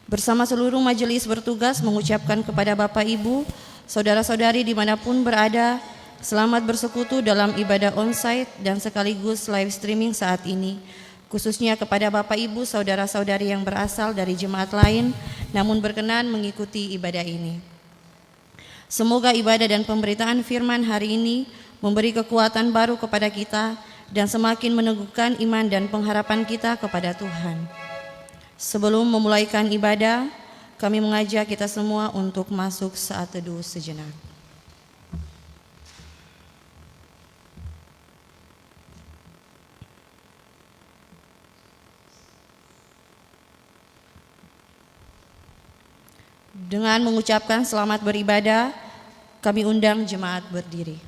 Bersama seluruh majelis bertugas mengucapkan kepada Bapak Ibu, saudara-saudari dimanapun berada, selamat bersekutu dalam ibadah onsite dan sekaligus live streaming saat ini. Khususnya kepada Bapak Ibu, saudara-saudari yang berasal dari jemaat lain namun berkenan mengikuti ibadah ini. Semoga ibadah dan pemberitaan firman hari ini memberi kekuatan baru kepada kita dan semakin meneguhkan iman dan pengharapan kita kepada Tuhan. Sebelum memulaikan ibadah, kami mengajak kita semua untuk masuk saat teduh sejenak. Dengan mengucapkan selamat beribadah, kami undang jemaat berdiri.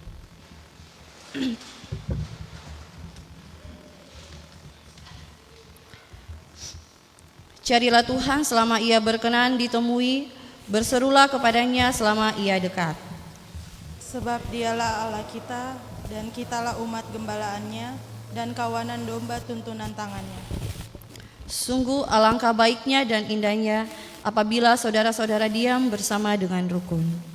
Carilah Tuhan selama Ia berkenan ditemui, berserulah kepadanya selama Ia dekat. Sebab Dialah Allah kita, dan kitalah umat gembalaannya, dan kawanan domba tuntunan tangannya. Sungguh alangkah baiknya dan indahnya apabila saudara-saudara diam bersama dengan rukun.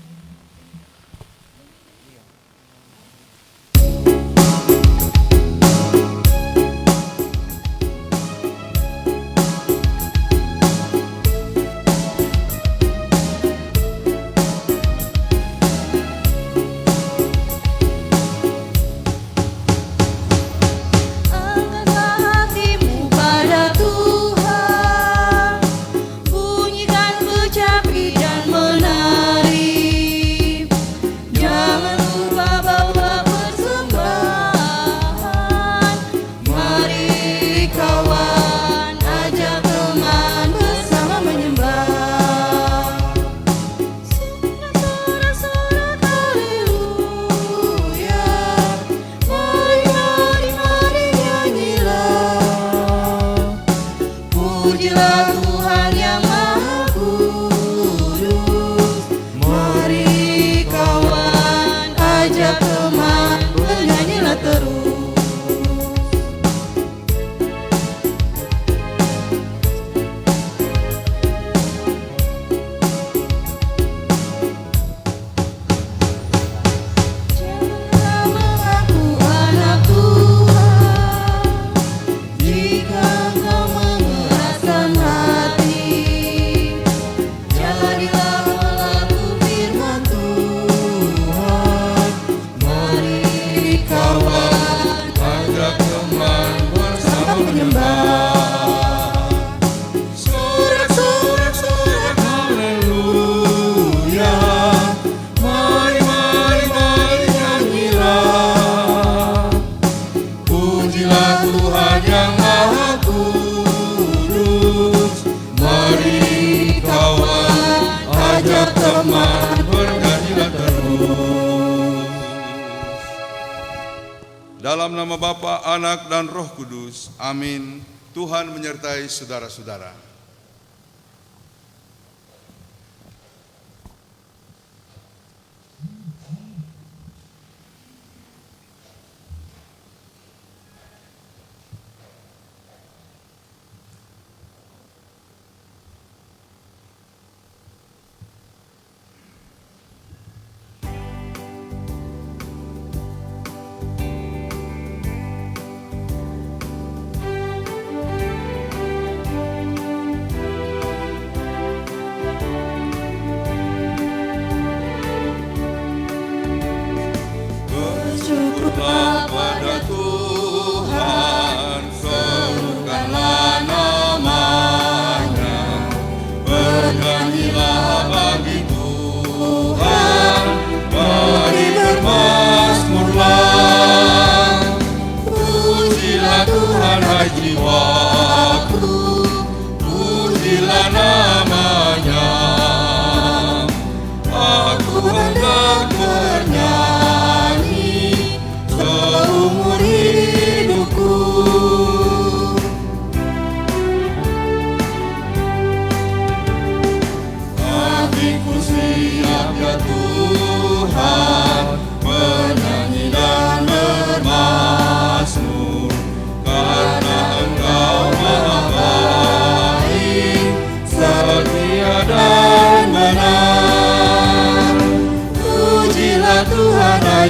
Dalam nama Bapa, Anak, dan Roh Kudus. Amin. Tuhan menyertai saudara-saudara.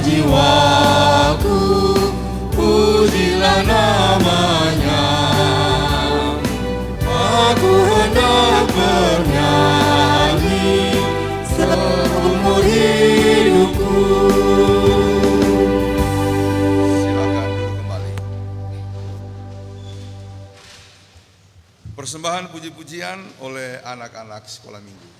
jiwaku, pujilah namanya. Aku hendak bernyanyi seumur hidupku. Silakan duduk kembali. Persembahan puji-pujian oleh anak-anak sekolah minggu.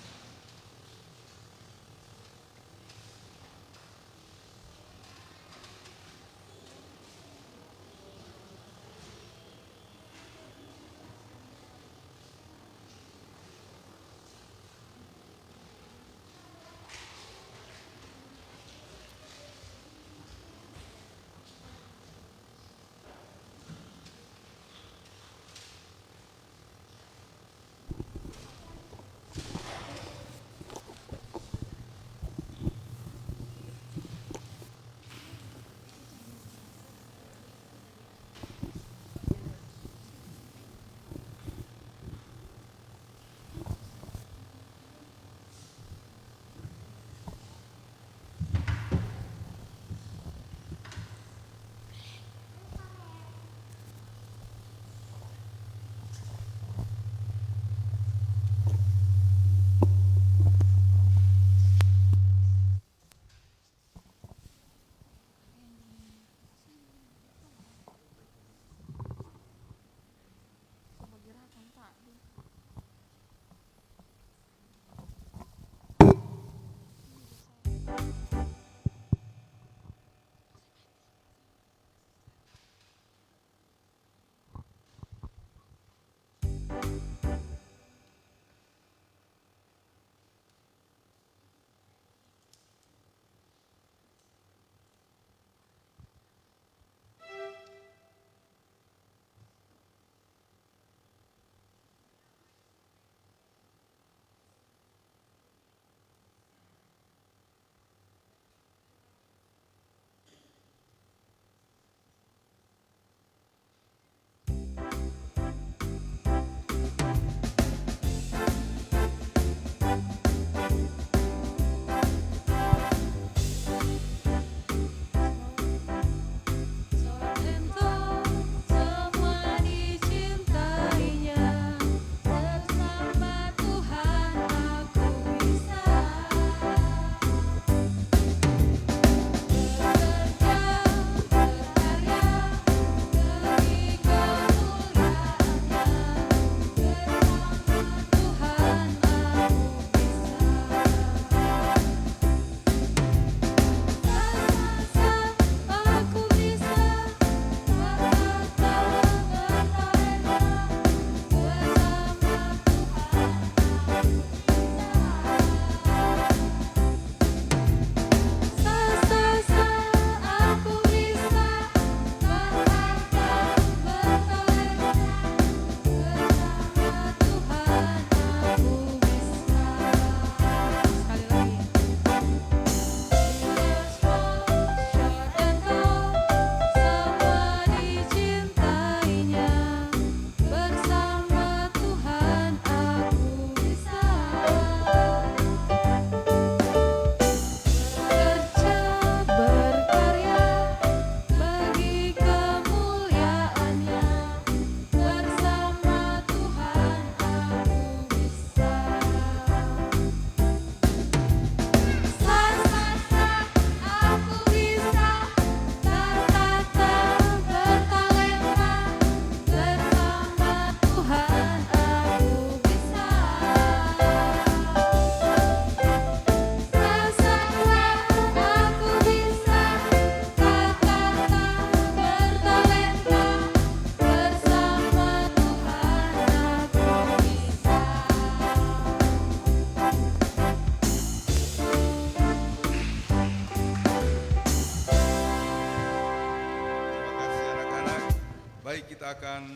Kita akan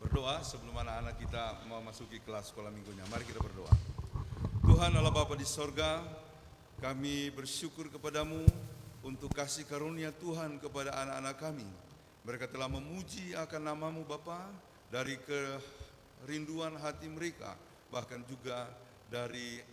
berdoa sebelum anak-anak kita memasuki kelas sekolah minggunya. Mari kita berdoa. Tuhan Allah Bapa di sorga, kami bersyukur kepadamu untuk kasih karunia Tuhan kepada anak-anak kami. Mereka telah memuji akan namamu Bapa dari kerinduan hati mereka, bahkan juga dari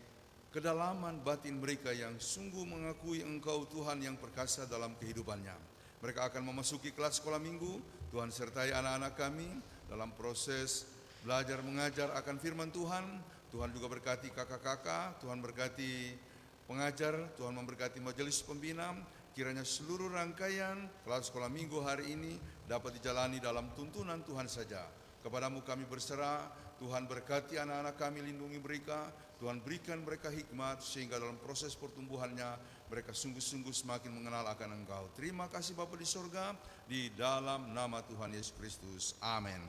kedalaman batin mereka yang sungguh mengakui Engkau Tuhan yang perkasa dalam kehidupannya. Mereka akan memasuki kelas sekolah minggu. Tuhan sertai anak-anak kami dalam proses belajar mengajar akan firman Tuhan. Tuhan juga berkati kakak-kakak, Tuhan berkati pengajar, Tuhan memberkati majelis pembina. Kiranya seluruh rangkaian kelas sekolah minggu hari ini dapat dijalani dalam tuntunan Tuhan saja. Kepadamu kami berserah, Tuhan berkati anak-anak kami, lindungi mereka, Tuhan berikan mereka hikmat sehingga dalam proses pertumbuhannya mereka sungguh-sungguh semakin mengenal akan Engkau. Terima kasih Bapa di sorga, di dalam nama Tuhan Yesus Kristus. Amin.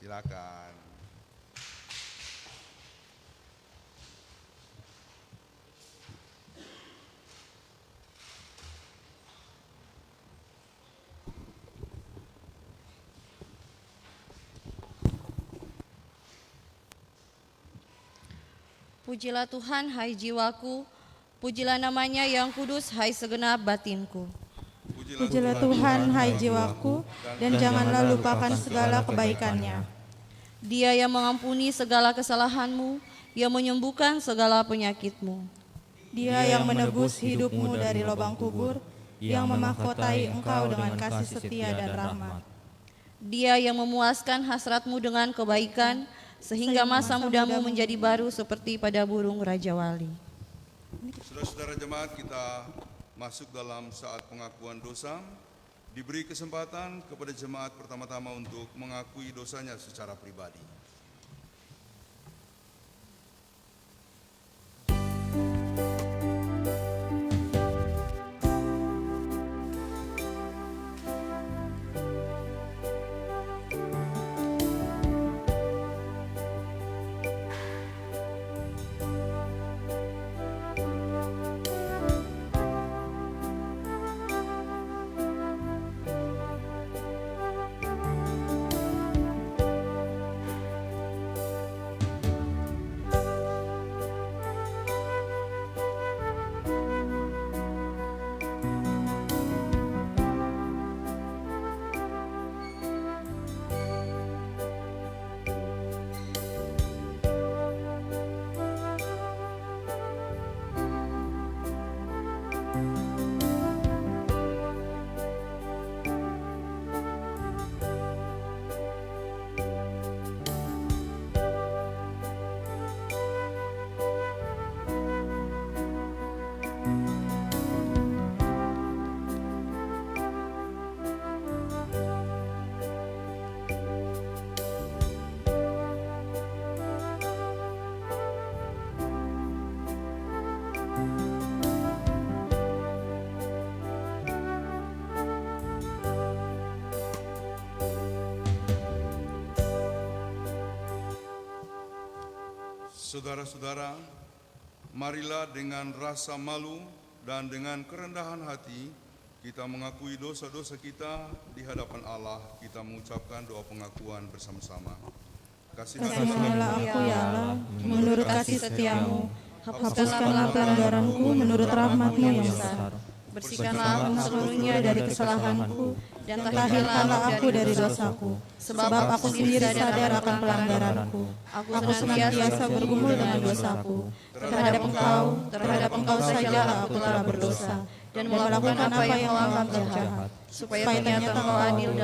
Silakan. Pujilah Tuhan, hai jiwaku, pujilah namanya yang kudus, hai segenap batinku. Pujilah Tuhan, hai jiwaku, dan janganlah lupakan segala kebaikannya. Dia yang mengampuni segala kesalahanmu, yang menyembuhkan segala penyakitmu. Dia yang menebus hidupmu dari lubang kubur, yang memahkotai engkau dengan kasih setia dan rahmat. Dia yang memuaskan hasratmu dengan kebaikan, sehingga masa mudamu menjadi baru seperti pada burung Raja Wali. Saudara-saudara jemaat, kita masuk dalam saat pengakuan dosa. Diberi kesempatan kepada jemaat pertama-tama untuk mengakui dosanya secara pribadi. Saudara-saudara, marilah dengan rasa malu dan dengan kerendahan hati kita mengakui dosa-dosa kita di hadapan Allah. Kita mengucapkan doa pengakuan bersama-sama. Kasihanilah aku ya Allah, menurut kasih setiamu, hapuskanlah pelanggaranku menurut rahmat-Mu yang besar. Bersihkanlah aku seluruhnya dari kesalahanku, dan Tahirkanlah aku dari dosaku, sebab aku sendiri sadar akan pelanggaranku. Aku senantiasa bergumul dengan dosaku. Terhadap Engkau saja aku telah berdosa, dan melakukan apa yang melanggar jahat, supaya ternyata Engkau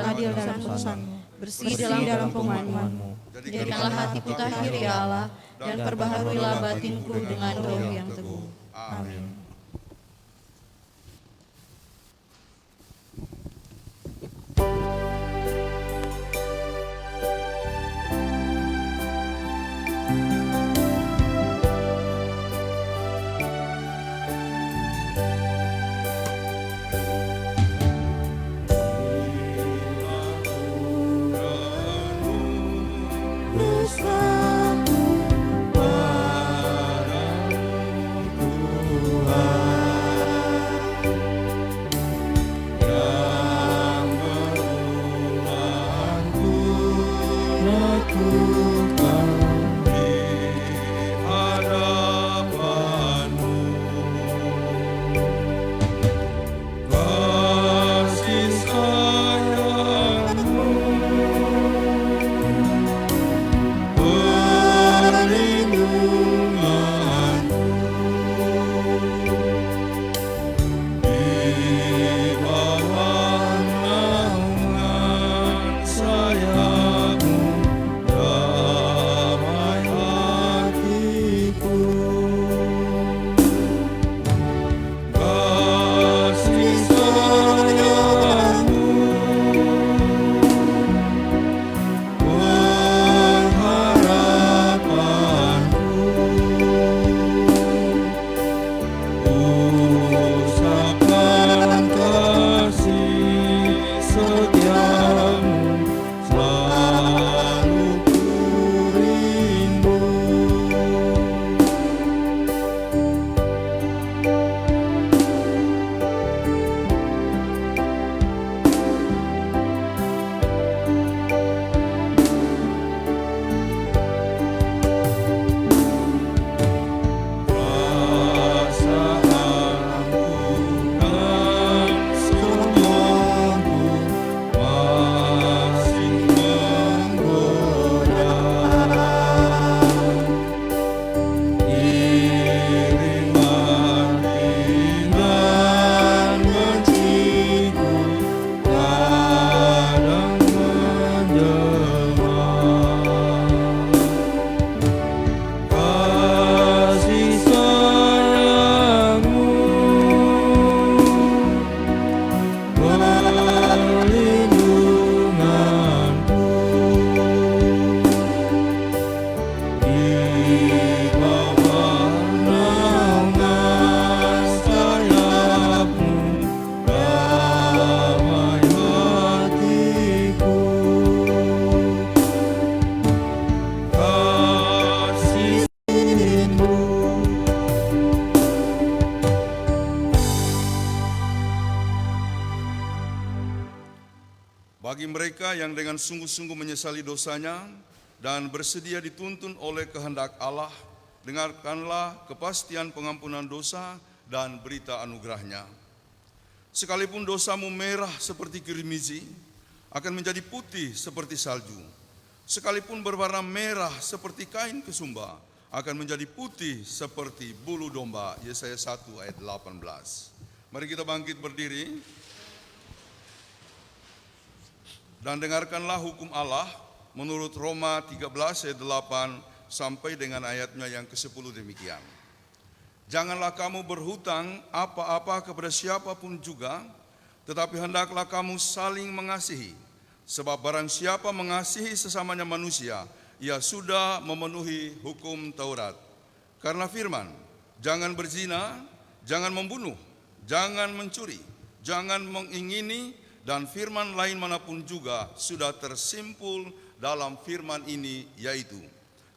adil dalam putusan-Mu, bersih dalam pengumuman-Mu. Jadikanlah hatiku tahir ya Allah, dan perbaharuilah batinku dengan roh yang teguh. Amin. Tuhan mereka yang dengan sungguh-sungguh menyesali dosanya dan bersedia dituntun oleh kehendak Allah, dengarkanlah kepastian pengampunan dosa dan berita anugerahnya. Sekalipun dosamu merah seperti kirmizi, akan menjadi putih seperti salju. Sekalipun berwarna merah seperti kain kesumba, akan menjadi putih seperti bulu domba. Yesaya 1 ayat 18. Mari kita bangkit berdiri dan dengarkanlah hukum Allah menurut Roma 13 ayat 8 sampai dengan ayatnya yang ke-10 demikian. Janganlah kamu berhutang apa-apa kepada siapapun juga, tetapi hendaklah kamu saling mengasihi. Sebab barang siapa mengasihi sesamanya manusia, ia sudah memenuhi hukum Taurat. Karena firman, jangan berzina, jangan membunuh, jangan mencuri, jangan mengingini, dan firman lain manapun juga sudah tersimpul dalam firman ini, yaitu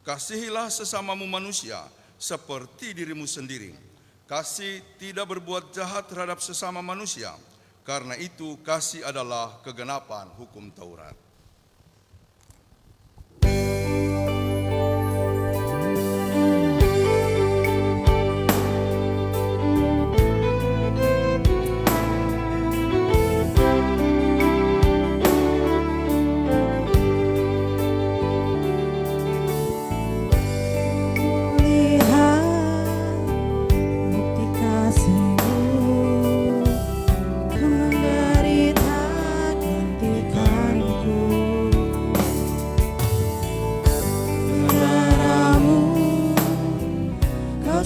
kasihilah sesamamu manusia seperti dirimu sendiri. Kasih tidak berbuat jahat terhadap sesama manusia, karena itu kasih adalah kegenapan hukum Taurat.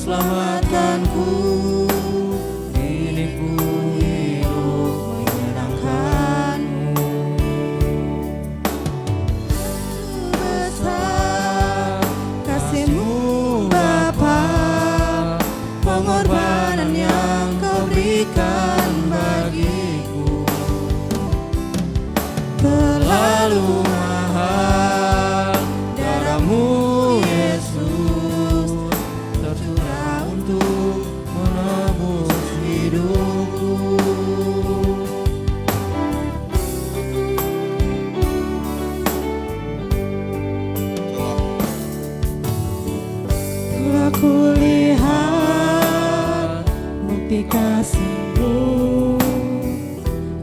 Selamatkanku, kini ku hidup menyenangkan-Mu. Besar kasih-Mu Bapa, pengorbanan yang Kau berikan bagiku terlalu mahal. Darah-Mu Yesus tercurah untuk menebus hidupku. Telah kulihat bukti kasih-Mu,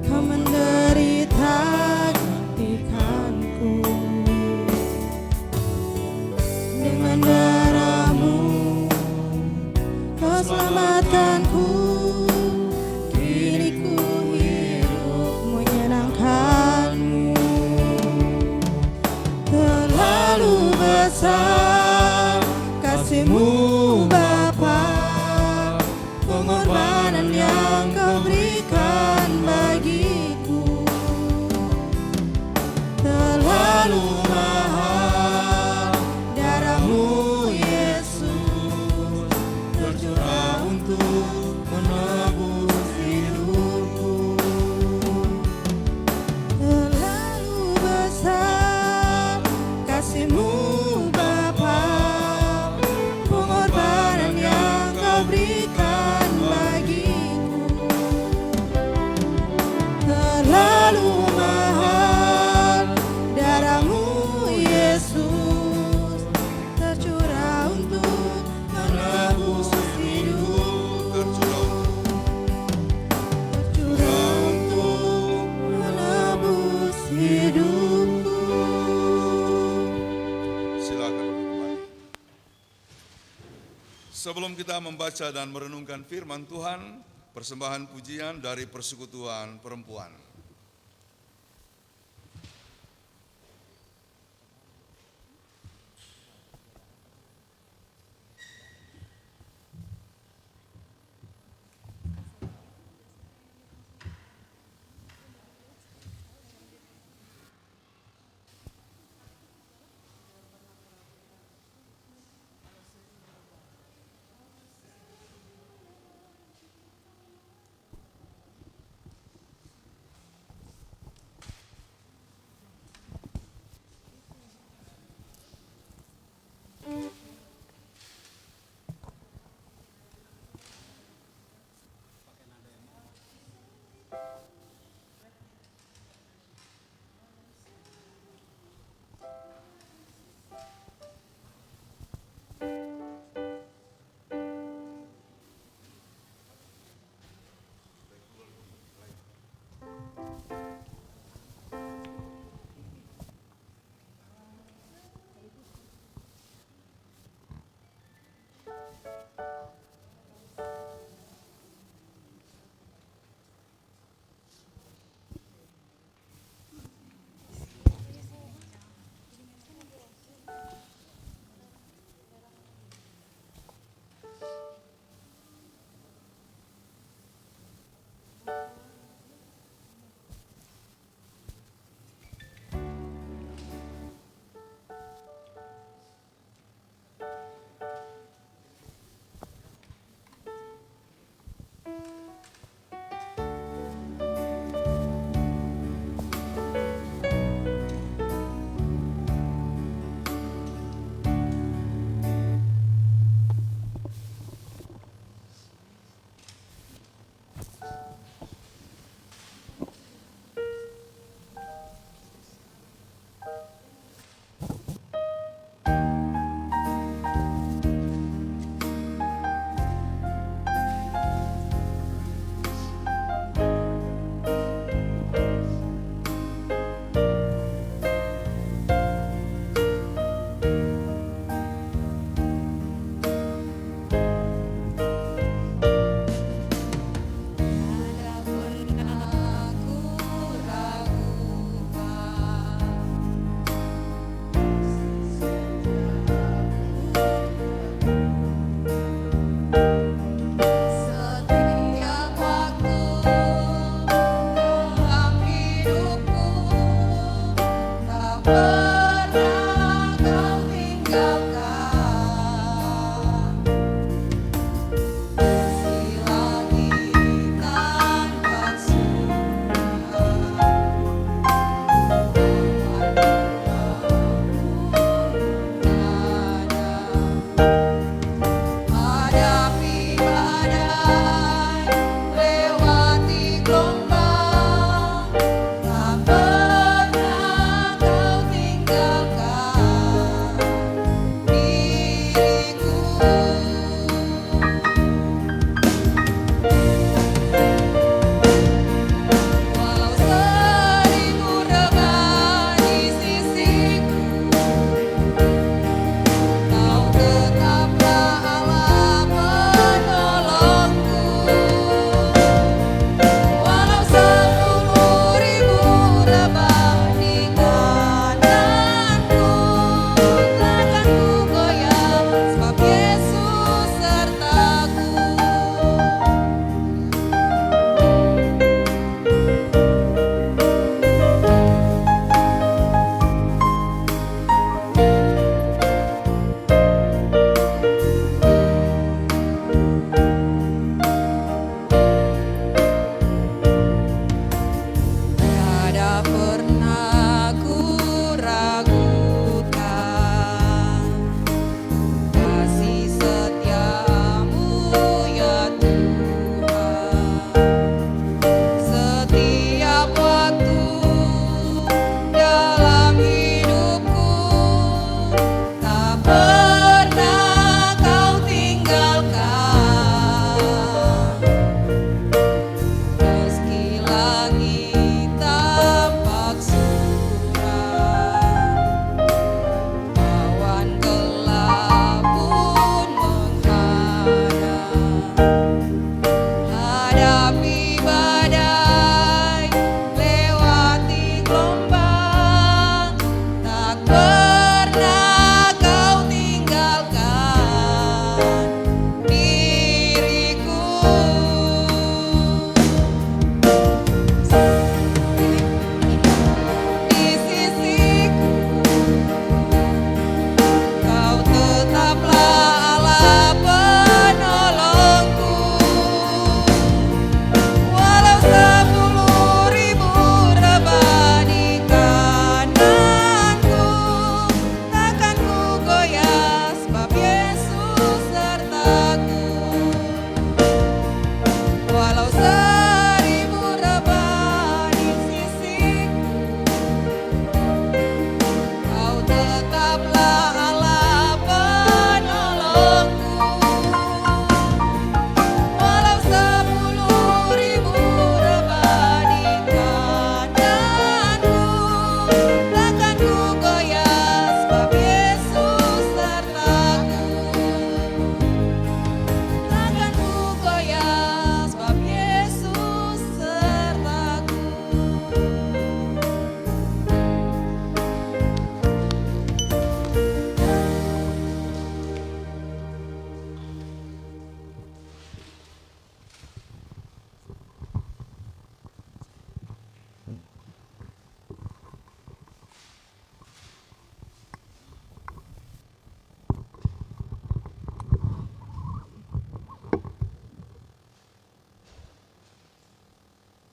Kau menderita gantikanku. Dengan darah-Mu Kau selamatkanku, kini ku hidup menyenangkan-Mu. Terlalu besar kasih-Mu Bapa, pengorbanan yang Kau berikan bagiku terlalu mahal. Darah-Mu Yesus tercurah untuk menebus hidupku. Terlalu besar kasih-Mu Bapa, pengorbanan yang Kau berikan bagiku terlalu mahal. Darah-Mu Yesus tercurah untuk menebus hidup, tercurah untuk menebus hidupku. Silakan duduk kembali. Sebelum kita membaca dan merenungkan firman Tuhan, persembahan pujian dari Persekutuan Perempuan.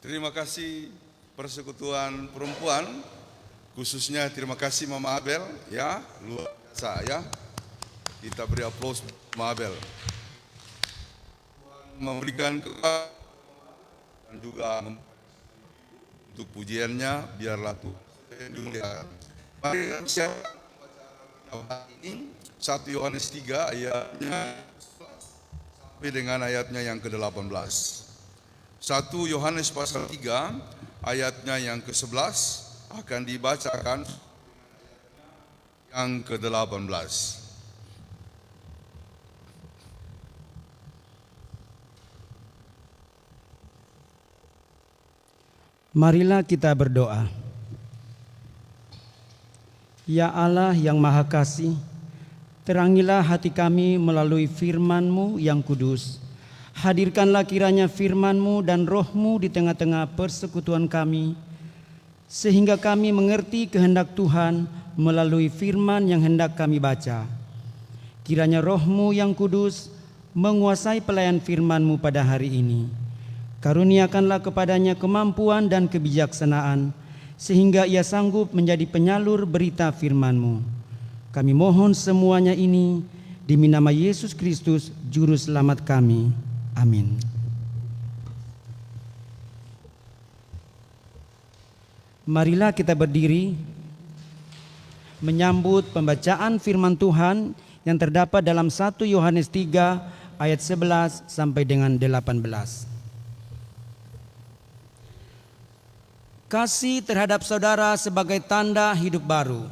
Terima kasih Persekutuan Perempuan, khususnya terima kasih Mama Abel, ya, luar biasa ya. Kita beri aplaus Mama Abel. Memberikan kekuatan dan juga untuk pujiannya, biarlah Tuhan dimuliakan. Mari kita baca ini 1 Yohanes 3 ayatnya sampai dengan ayatnya yang ke-18. 1 Yohanes pasal 3 ayatnya yang ke-11 akan dibacakan yang ke-18. Marilah kita berdoa. Ya Allah yang Maha Kasih, terangilah hati kami melalui firman-Mu yang kudus. Hadirkanlah kiranya firman-Mu dan Roh-Mu di tengah-tengah persekutuan kami, sehingga kami mengerti kehendak Tuhan melalui firman yang hendak kami baca. Kiranya Roh-Mu yang kudus menguasai pelayan firman-Mu pada hari ini. Karuniakanlah kepadanya kemampuan dan kebijaksanaan, sehingga ia sanggup menjadi penyalur berita firman-Mu. Kami mohon semuanya ini demi nama Yesus Kristus, Juru Selamat kami. Amin. Marilah kita berdiri menyambut pembacaan firman Tuhan yang terdapat dalam 1 Yohanes 3 ayat 11 sampai dengan 18. Kasih terhadap saudara sebagai tanda hidup baru.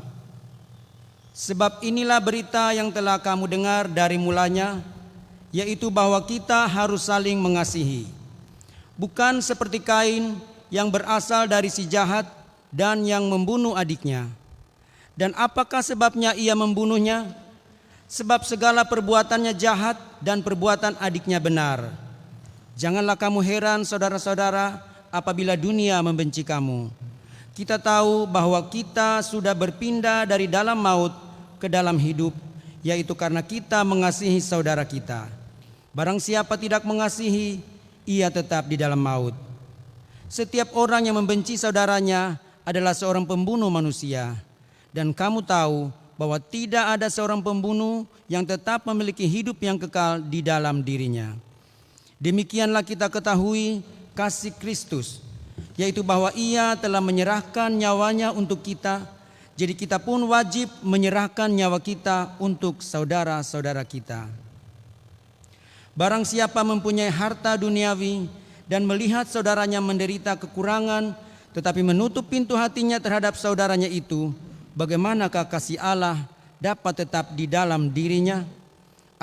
Sebab inilah berita yang telah kamu dengar dari mulanya, yaitu bahwa kita harus saling mengasihi. Bukan seperti Kain yang berasal dari si jahat dan yang membunuh adiknya. Dan apakah sebabnya ia membunuhnya? Sebab segala perbuatannya jahat dan perbuatan adiknya benar. Janganlah kamu heran, saudara-saudara, apabila dunia membenci kamu. Kita tahu bahwa kita sudah berpindah dari dalam maut ke dalam hidup, yaitu karena kita mengasihi saudara kita. Barang siapa tidak mengasihi, ia tetap di dalam maut. Setiap orang yang membenci saudaranya adalah seorang pembunuh manusia. Dan kamu tahu bahwa tidak ada seorang pembunuh yang tetap memiliki hidup yang kekal di dalam dirinya. Demikianlah kita ketahui kasih Kristus, yaitu bahwa ia telah menyerahkan nyawanya untuk kita. Jadi kita pun wajib menyerahkan nyawa kita untuk saudara-saudara kita. Barang siapa mempunyai harta duniawi dan melihat saudaranya menderita kekurangan, tetapi menutup pintu hatinya terhadap saudaranya itu, bagaimanakah kasih Allah dapat tetap di dalam dirinya?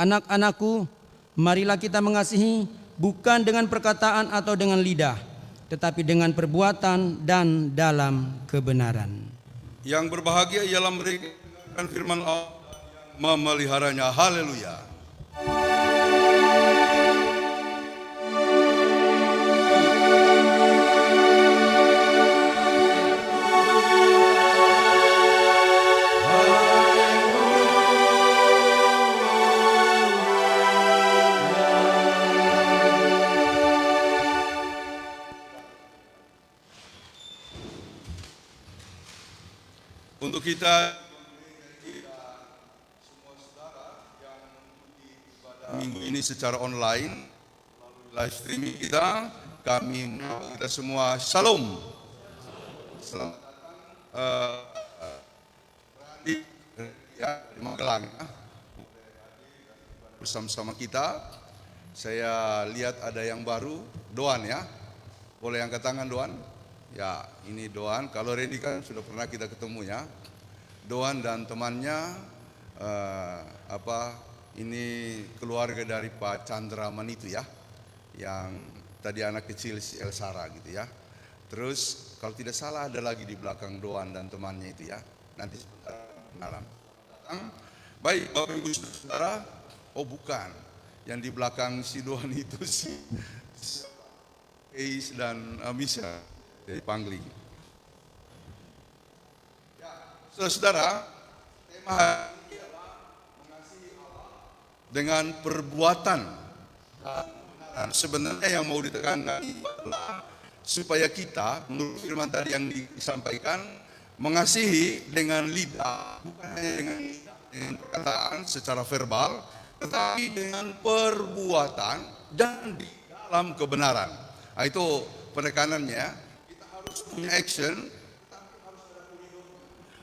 Anak-anakku, marilah kita mengasihi bukan dengan perkataan atau dengan lidah, tetapi dengan perbuatan dan dalam kebenaran. Yang berbahagia ialah mereka yang firman Allah memeliharanya. Haleluya. Untuk kita semua saudara yang mengikuti ibadah minggu ini secara online melalui live streaming kita, kita semua shalom. Selamat datang di Magelang bersama-sama kita. Saya lihat ada yang baru, Doan ya. Boleh angkat tangan Doan? Ya, ini Doan. Kalau Randy kan sudah pernah kita ketemu ya. Doan dan temannya ini keluarga dari Pak Chandra Manitu ya, yang tadi anak kecil si Elsara gitu ya. Terus kalau tidak salah ada lagi di belakang Doan dan temannya itu ya. Nanti sebentar kenalan. Baik Bapak Ibu Saudara, oh bukan, yang di belakang si Doan itu si Eis dan Misha dari Pangling. Ya, saudara, tema hari ini adalah mengasihi Allah dengan perbuatan. Dan sebenarnya yang mau ditekankan adalah supaya kita, menurut firman tadi yang disampaikan, mengasihi dengan lidah, bukan hanya dengan perkataan secara verbal, tetapi dengan perbuatan dan di dalam kebenaran. Nah, itu penekanannya. Kita harus punya action,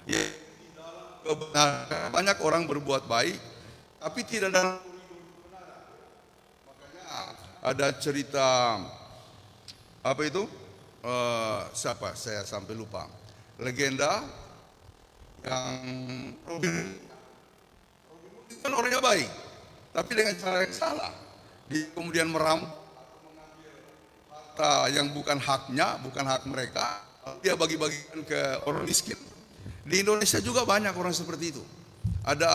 ya, di dalam kebenaran. Banyak orang berbuat baik, tapi tidak dalam koridor kebenaran. Makanya ada cerita apa itu? Siapa? Saya sampai lupa. Legenda yang Robin Hood kan orangnya baik, tapi dengan cara yang salah. Dia kemudian merampok, mengambil harta yang bukan haknya, bukan hak mereka, dia bagi-bagikan ke orang miskin. Di Indonesia juga banyak orang seperti itu. Ada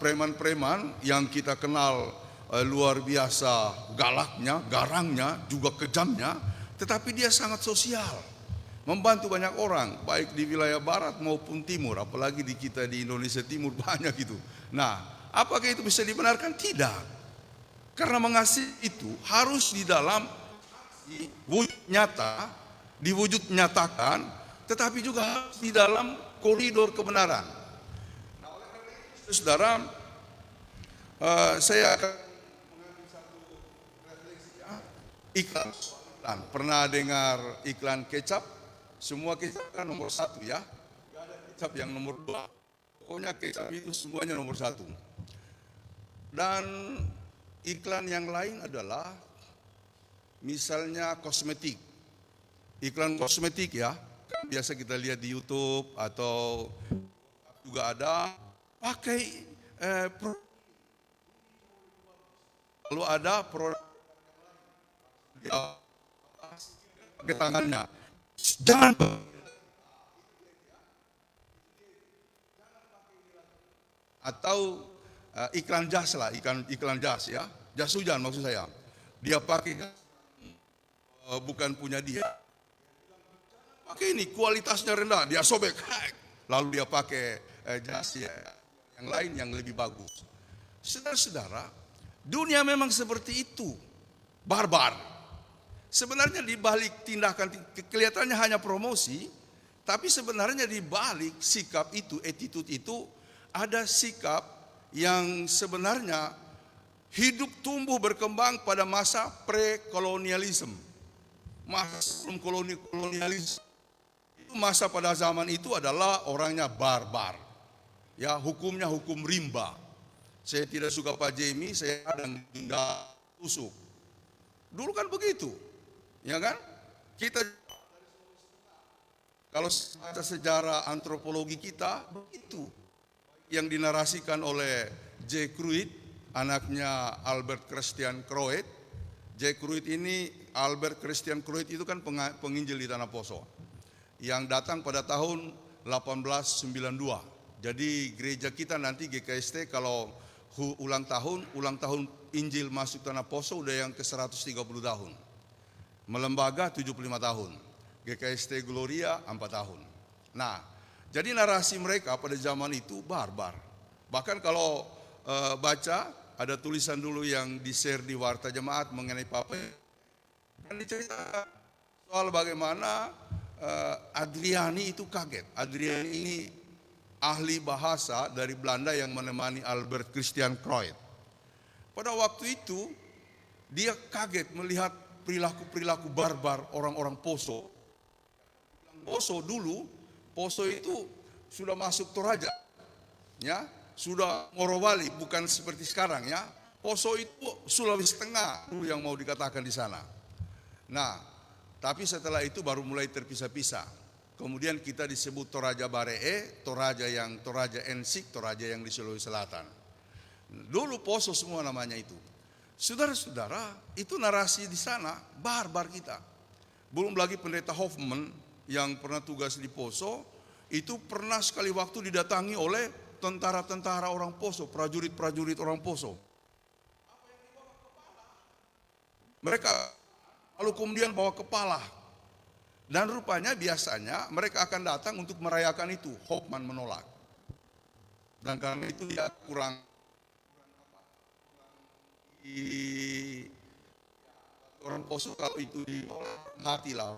preman-preman yang kita kenal luar biasa galaknya, garangnya, juga kejamnya, tetapi dia sangat sosial. Membantu banyak orang, baik di wilayah barat maupun timur, apalagi di kita di Indonesia Timur banyak itu. Nah, apakah itu bisa dibenarkan? Tidak. Karena mengasihi itu harus di dalam wujud nyata, diwujud nyatakan, tetapi juga harus di dalam koridor kebenaran. Nah, oleh karena itu, saudara, saya akan mengambil satu refleksi ya. Iklan. Pernah dengar iklan kecap? Semua kecap kan nomor 1 ya. Gak ada kecap yang nomor 2. Pokoknya kecap itu semuanya nomor 1. Dan iklan yang lain adalah misalnya kosmetik. Iklan kosmetik ya. Kan biasa kita lihat di YouTube atau juga ada pakai lalu ada produk pakai tangannya. Jangan atau iklan jas lah, iklan jas ya, jas hujan maksud saya. Dia pakai bukan punya dia. Pakai ini kualitasnya rendah, dia sobek, lalu dia pakai jas ya, yang lain yang lebih bagus. Saudara-saudara, dunia memang seperti itu, barbar. Sebenarnya di balik tindakan kelihatannya hanya promosi, tapi sebenarnya di balik sikap itu, attitude itu ada sikap yang sebenarnya hidup tumbuh berkembang pada masa pre-kolonialisme. Masa sebelum kolonialisme. Itu masa pada zaman itu adalah orangnya barbar. Ya, hukumnya hukum rimba. Saya tidak suka Pak Jamie, saya kadang tusuk. Dulu kan begitu. Ya kan? Kita kalau baca sejarah antropologi kita begitu yang dinarasikan oleh J. Kruit, anaknya Albert Christian Kruit. J. Kruit ini, Albert Christian Kruit itu kan penginjil di Tanah Poso yang datang pada tahun 1892. Jadi gereja kita nanti GKST kalau ulang tahun Injil masuk Tanah Poso udah yang ke 130 tahun. Melembaga 75 tahun, GKST Gloria 4 tahun. Nah, jadi narasi mereka pada zaman itu barbar. Bahkan kalau baca, ada tulisan dulu yang di-share di Warta Jemaat mengenai Papa. Dan diceritakan soal bagaimana Adriani itu kaget. Adriani ini ahli bahasa dari Belanda yang menemani Albert Christian Kruit. Pada waktu itu, dia kaget melihat perilaku-perilaku barbar orang-orang Poso. Poso itu sudah masuk Toraja, ya, sudah Morowali, bukan seperti sekarang ya. Poso itu Sulawesi Tengah yang mau dikatakan di sana. Nah, tapi setelah itu baru mulai terpisah-pisah. Kemudian kita disebut Toraja Baree, Toraja Ensik, Toraja yang di Sulawesi Selatan. Dulu Poso semua namanya itu. Saudara-saudara, itu narasi di sana barbar kita. Belum lagi pendeta Hoffman yang pernah tugas di Poso, itu pernah sekali waktu didatangi oleh tentara-tentara orang Poso, prajurit-prajurit orang Poso. Mereka lalu kemudian bawa kepala. Dan rupanya biasanya mereka akan datang untuk merayakan itu. Hoffman menolak. Dan karena itu dia kurang orang Poso kalau itu ditolak, matilah.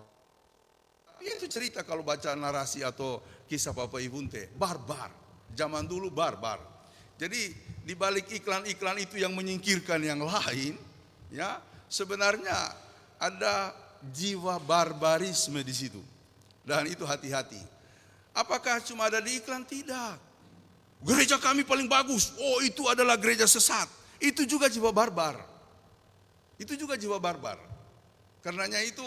Itu cerita kalau baca narasi atau kisah Papa Ibunte, barbar. Zaman dulu barbar. Jadi di balik iklan-iklan itu yang menyingkirkan yang lain, ya sebenarnya ada jiwa barbarisme di situ. Dan itu hati-hati. Apakah cuma ada di iklan? Tidak. Gereja kami paling bagus. Oh, itu adalah gereja sesat. Itu juga jiwa barbar. Itu juga jiwa barbar. Karenanya itu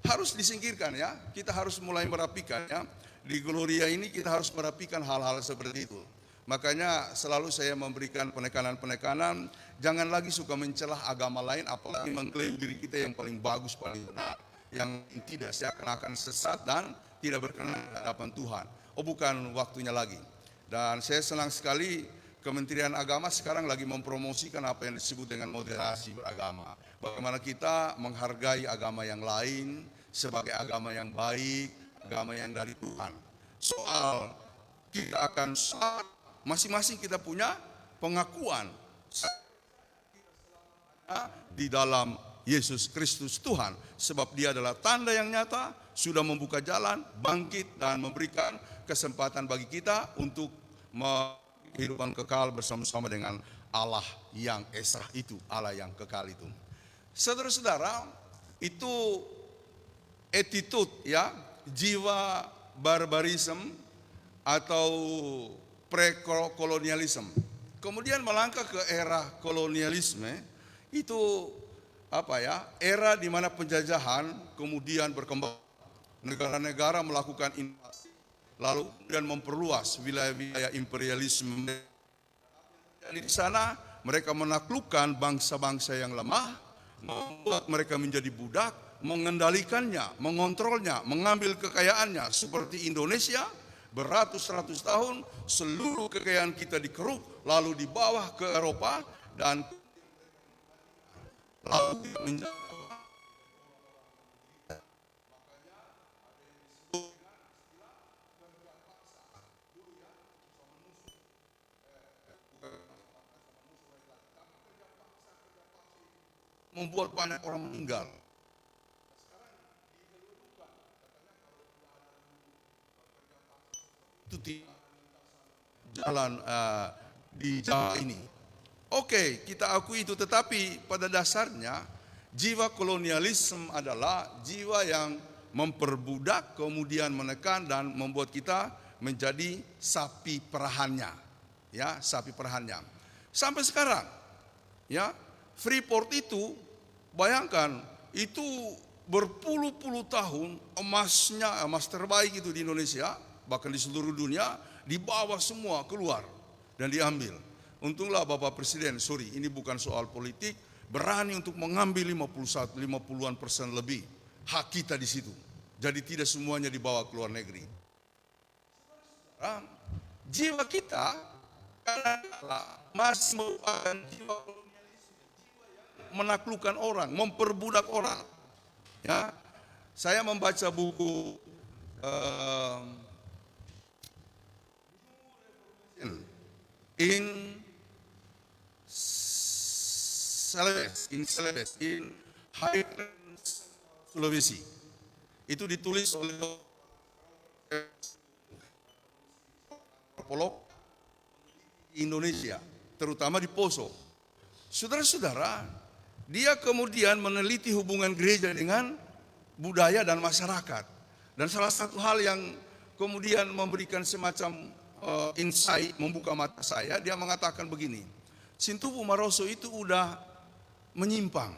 harus disingkirkan ya. Kita harus mulai merapikan ya. Di Gloria ini kita harus merapikan hal-hal seperti itu. Makanya selalu saya memberikan penekanan-penekanan, jangan lagi suka mencelah agama lain, apalagi mengklaim diri kita yang paling bagus, paling benar, yang tidak seakan-akan sesat dan tidak berkenan di hadapan Tuhan. Oh, bukan waktunya lagi. Dan saya senang sekali Kementerian Agama sekarang lagi mempromosikan apa yang disebut dengan moderasi beragama. Bagaimana kita menghargai agama yang lain sebagai agama yang baik, agama yang dari Tuhan. Soal kita akan saat masing-masing kita punya pengakuan di dalam Yesus Kristus Tuhan. Sebab dia adalah tanda yang nyata, sudah membuka jalan, bangkit dan memberikan kesempatan bagi kita untuk kehidupan kekal bersama-sama dengan Allah yang esa itu, Allah yang kekal itu. Saudara-saudara, itu attitude ya, jiwa barbarisme atau pre-kolonialisme. Kemudian melangkah ke era kolonialisme, itu era di mana penjajahan kemudian berkembang. Negara-negara melakukan invasi, lalu kemudian memperluas wilayah-wilayah imperialisme. Dan di sana mereka menaklukkan bangsa-bangsa yang lemah, membuat mereka menjadi budak, mengendalikannya, mengontrolnya, mengambil kekayaannya. Seperti Indonesia, beratus-ratus tahun seluruh kekayaan kita dikeruk, lalu dibawa ke Eropa dan lalu menjadi membuat banyak orang meninggal. Itu jalan di zaman ini. Oke, kita akui itu, tetapi pada dasarnya jiwa kolonialisme adalah jiwa yang memperbudak, kemudian menekan dan membuat kita menjadi sapi perahannya. Ya, sapi perahannya. Sampai sekarang, ya, Freeport itu, bayangkan, itu berpuluh-puluh tahun emas terbaik itu di Indonesia, bahkan di seluruh dunia, dibawa semua keluar dan diambil. Untunglah Bapak Presiden, ini bukan soal politik, berani untuk mengambil 50-an% lebih hak kita di situ. Jadi tidak semuanya dibawa ke luar negeri. Jiwa kita masih merupakan jiwa menaklukkan orang, memperbudak orang. Ya, saya membaca buku in Highlands, Sulawesi. Itu ditulis oleh antropolog di Indonesia, terutama di Poso. Saudara-saudara, dia kemudian meneliti hubungan gereja dengan budaya dan masyarakat. Dan salah satu hal yang kemudian memberikan semacam insight, membuka mata saya, dia mengatakan begini, Sintuwu Maroso itu udah menyimpang.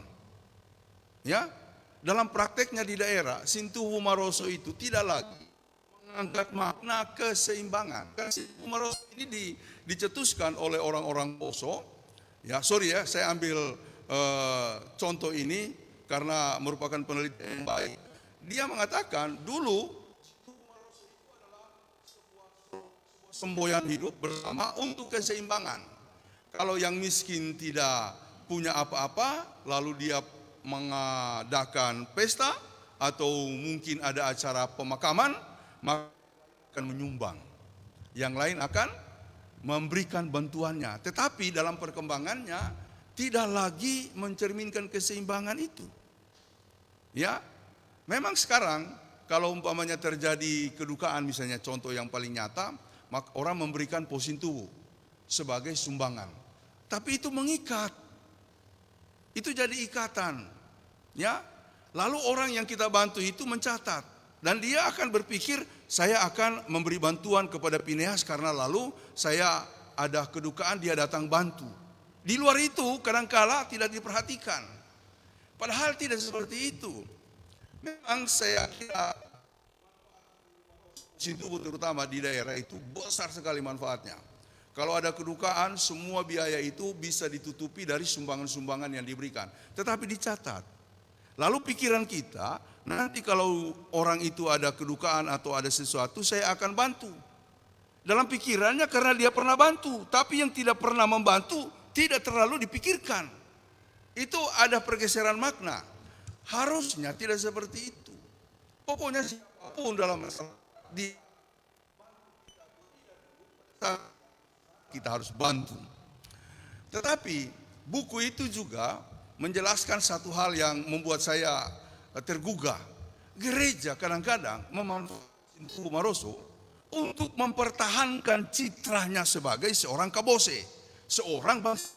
Ya, dalam prakteknya di daerah, Sintuwu Maroso itu tidak lagi mengangkat makna keseimbangan. Karena Sintuwu Maroso ini dicetuskan oleh orang-orang Poso. Ya, saya ambil contoh ini karena merupakan penelitian yang baik. Dia mengatakan dulu semboyan hidup bersama untuk keseimbangan. Kalau yang miskin tidak punya apa-apa, lalu dia mengadakan pesta atau mungkin ada acara pemakaman, maka akan menyumbang. Yang lain akan memberikan bantuannya. Tetapi dalam perkembangannya tidak lagi mencerminkan keseimbangan itu. Ya, memang sekarang kalau umpamanya terjadi kedukaan, misalnya contoh yang paling nyata, maka orang memberikan posintuwu sebagai sumbangan. Tapi itu mengikat. Itu jadi ikatan. Ya. Lalu orang yang kita bantu itu mencatat. Dan dia akan berpikir, saya akan memberi bantuan kepada Phineas karena lalu saya ada kedukaan, dia datang bantu. Di luar itu kadangkala tidak diperhatikan. Padahal tidak seperti itu. Memang saya kira situ terutama di daerah itu besar sekali manfaatnya. Kalau ada kedukaan, semua biaya itu bisa ditutupi dari sumbangan-sumbangan yang diberikan. Tetapi dicatat. Lalu pikiran kita, nanti kalau orang itu ada kedukaan atau ada sesuatu, saya akan bantu. Dalam pikirannya karena dia pernah bantu, tapi yang tidak pernah membantu tidak terlalu dipikirkan. Itu ada pergeseran makna. Harusnya tidak seperti itu. Pokoknya siapapun dalam masalah kita harus bantu. Tetapi buku itu juga menjelaskan satu hal yang membuat saya tergugah. Gereja kadang-kadang memanfaatkan Tugu Maroso untuk mempertahankan citranya sebagai seorang kabose, seorang bangsa.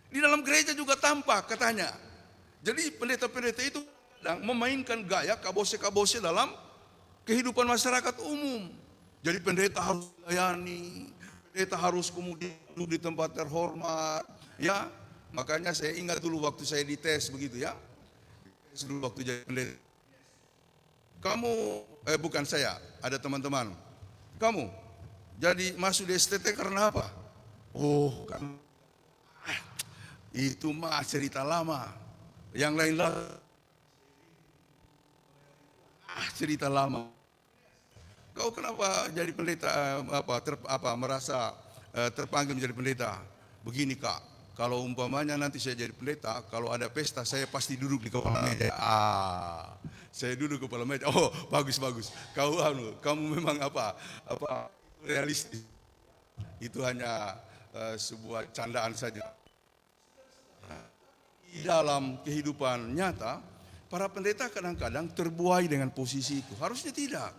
Di dalam gereja juga tampak katanya. Jadi pendeta-pendeta itu kadang memainkan gaya kabose-kabose dalam kehidupan masyarakat umum. Jadi pendeta harus melayani, pendeta harus kemudian duduk di tempat terhormat, ya. Makanya saya ingat dulu waktu saya dites begitu ya. Dulu waktu jadi pendeta. Kamu, bukan saya, ada teman-teman. Kamu jadi masuk di STT karena apa? Oh, kan itu mah cerita lama. Yang lain lah cerita lama. Kau kenapa jadi pendeta merasa terpanggil menjadi pendeta? Begini Kak, kalau umpamanya nanti saya jadi pendeta, kalau ada pesta saya pasti duduk di kepala meja. Saya duduk kepala meja. Oh, bagus. Kamu memang realistis. Itu hanya sebuah candaan saja. Di dalam kehidupan nyata, para pendeta kadang-kadang terbuai dengan posisi itu. Harusnya tidak.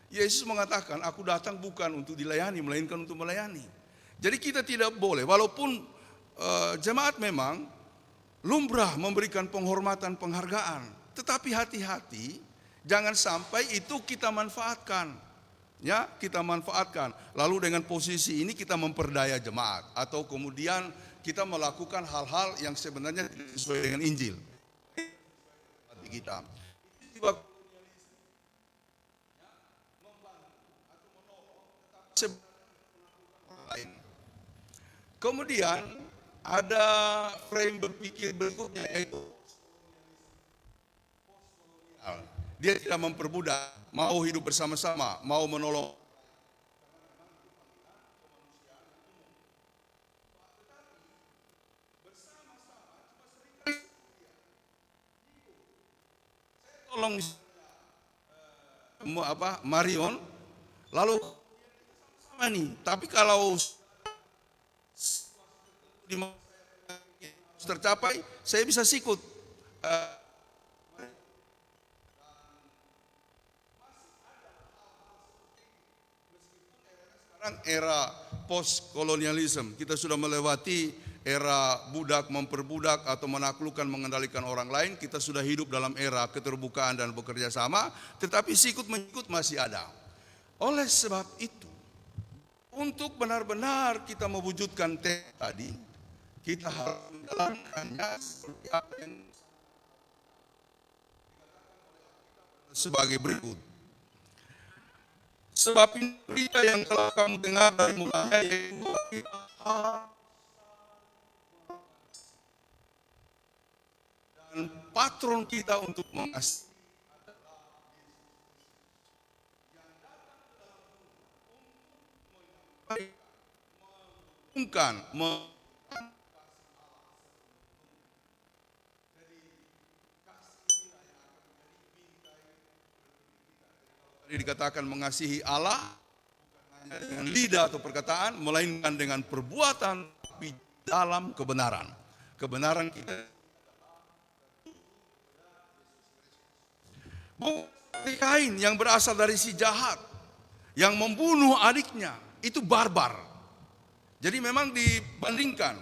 Yesus mengatakan, aku datang bukan untuk dilayani, melainkan untuk melayani. Jadi kita tidak boleh, walaupun jemaat memang lumrah memberikan penghormatan, penghargaan. Tetapi hati-hati, jangan sampai itu kita manfaatkan. Ya, kita manfaatkan. Lalu dengan posisi ini kita memperdaya jemaat. Atau kemudian kita melakukan hal-hal yang sebenarnya tidak sesuai dengan Injil. Hati kita. Kemudian ada frame berpikir berikutnya, yaitu dia tidak memperbudak, mau hidup bersama-sama, mau menolong. Tolong Marion, lalu sama nih. Tapi kalau tercapai, saya bisa sikut. Sekarang era post kolonialisme, kita sudah melewati era budak memperbudak atau menaklukkan mengendalikan orang lain. Kita sudah hidup dalam era keterbukaan dan bekerja sama, tetapi sikut menyikut masih ada. Oleh sebab itu, untuk benar-benar kita mewujudkan tadi, kita harus menjalankannya seperti apa yang sebagai berikut. Sebab ini berita yang telah kamu dengar dari mulanya, yaitu dan patron kita untuk mengasihi dikatakan mengasihi Allah bukan hanya dengan lidah atau perkataan, melainkan dengan perbuatan tapi dalam kebenaran. Kebenaran kita Kain yang berasal dari si jahat, yang membunuh adiknya, itu barbar. Jadi memang dibandingkan,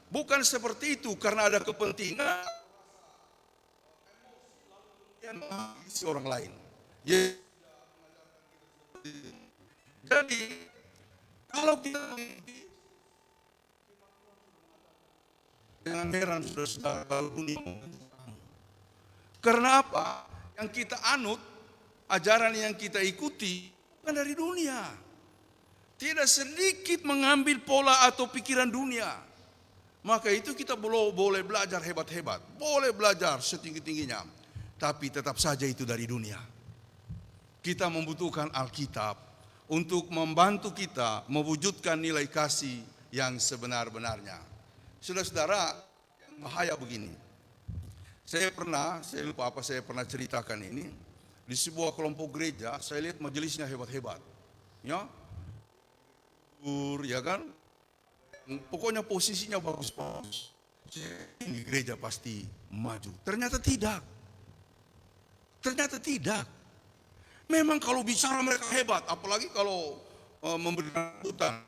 bukan seperti itu karena ada kepentingan yang mengisi orang lain. Jadi kalau kita dengan heran saudara kalau dunia, karena apa? Yang kita anut, ajaran yang kita ikuti bukan dari dunia. Tidak sedikit mengambil pola atau pikiran dunia. Maka itu kita boleh belajar hebat-hebat, boleh belajar setinggi-tingginya, tapi tetap saja itu dari dunia. Kita membutuhkan Alkitab untuk membantu kita mewujudkan nilai kasih yang sebenar-benarnya. Saudara-saudara, bahaya begini. Saya lupa apa saya pernah ceritakan ini. Di sebuah kelompok gereja, saya lihat majelisnya hebat-hebat. Ya kan? Pokoknya posisinya bagus-bagus. Ini gereja pasti maju. Ternyata tidak. Memang kalau bicara mereka hebat, apalagi kalau memberikan hutan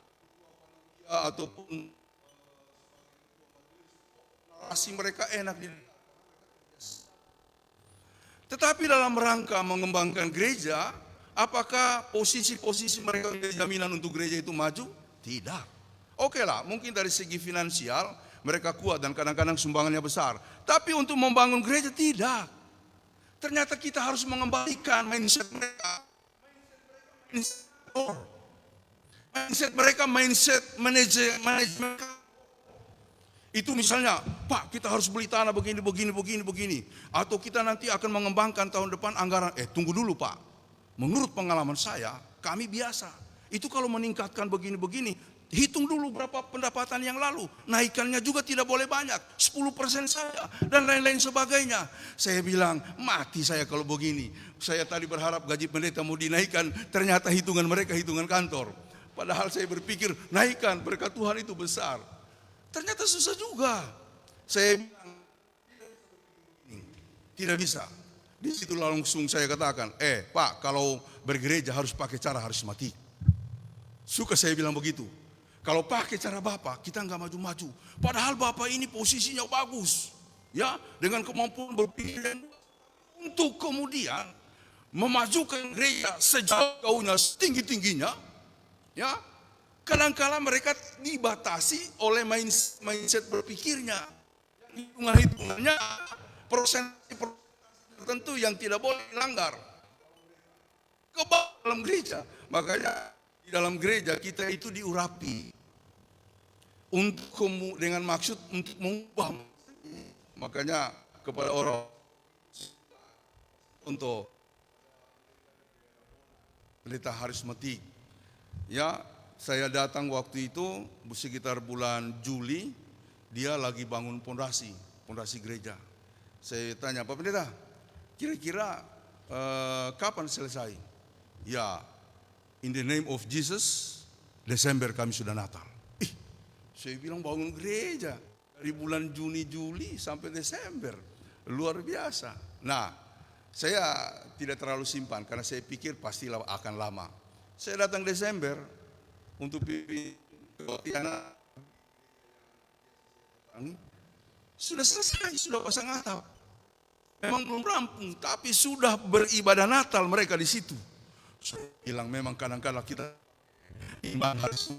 ataupun narasi mereka enak. Tetapi dalam rangka mengembangkan gereja, apakah posisi-posisi mereka menjadi jaminan untuk gereja itu maju? Tidak. Oke lah, mungkin dari segi finansial mereka kuat dan kadang-kadang sumbangannya besar. Tapi untuk membangun gereja tidak. Ternyata kita harus mengembalikan mindset mereka. Mindset manajemen. Itu misalnya, Pak, kita harus beli tanah begini. Atau kita nanti akan mengembangkan tahun depan anggaran. Tunggu dulu Pak. Menurut pengalaman saya, kami biasa. Itu kalau meningkatkan begini, hitung dulu berapa pendapatan yang lalu. Naikannya juga tidak boleh banyak, 10% saja, dan lain-lain sebagainya. Saya bilang, mati saya kalau begini. Saya tadi berharap gaji pendeta mau dinaikkan, ternyata hitungan mereka hitungan kantor. Padahal saya berpikir, naikkan, berkat Tuhan itu besar. Ternyata susah juga. Saya bilang, tidak bisa. Di situ langsung saya katakan, Pak, kalau bergereja harus pakai cara harismatik. Suka saya bilang begitu. Kalau pakai cara Bapak, kita nggak maju-maju. Padahal Bapak ini posisinya bagus, ya, dengan kemampuan berpikir untuk kemudian memajukan gereja sejauh-jauhnya, setinggi-tingginya, ya. Kadang-kala mereka dibatasi oleh mindset berpikirnya, hitungannya, proses tertentu yang tidak boleh dilanggar. Ke dalam gereja, makanya di dalam gereja kita itu diurapi untuk dengan maksud untuk mengubah. Makanya kepada orang untuk pendeta harismatik, ya, saya datang waktu itu sekitar bulan Juli, dia lagi bangun pondasi gereja. Saya tanya, Pak Pendeta, kira-kira kapan selesai? Ya, in the name of Jesus, Desember kami sudah Natal. Saya bilang bangun gereja dari bulan Juni-Juli sampai Desember. Luar biasa. Nah, saya tidak terlalu simpan karena saya pikir pastilah akan lama. Saya datang Desember untuk Tiana. Sudah selesai, sudah pasang atap. Memang belum rampung, tapi sudah beribadah Natal mereka di situ. Saya bilang memang kadang-kadang kita iman harus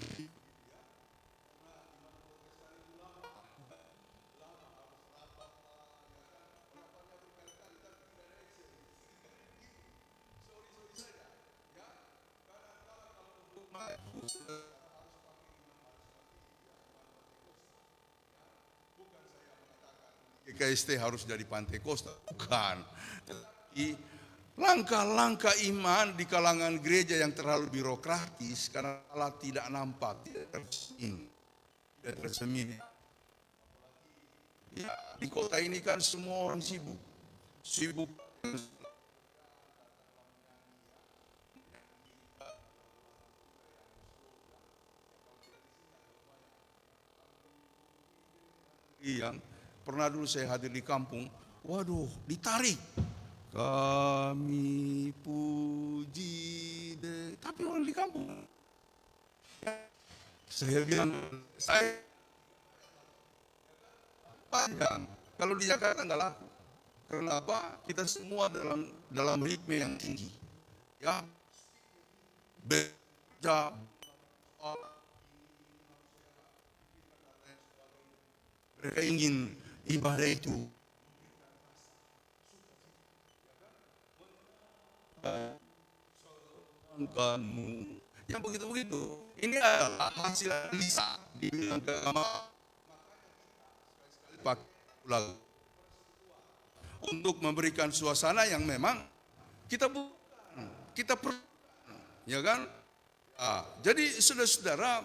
GKST harus jadi Pantai Kosta, bukan. Langkah-langkah iman di kalangan gereja yang terlalu birokratis karena Allah tidak nampak, tidak tersemin. Ya, di kota ini kan semua orang sibuk. Yang pernah dulu saya hadir di kampung, waduh, ditarik Kami puji deh. Tapi orang di kampung, saya bilang, saya panjang. Kalau di Jakarta nggak laku. Kenapa? Kita semua dalam ritme yang tinggi. Ya, bekerja, mereka ingin ibadah itu kamu yang begitu-begitu. Ini adalah hasil analisa di bidang keagamaan lagu untuk memberikan suasana yang memang kita perlu, ya kan? Jadi saudara-saudara,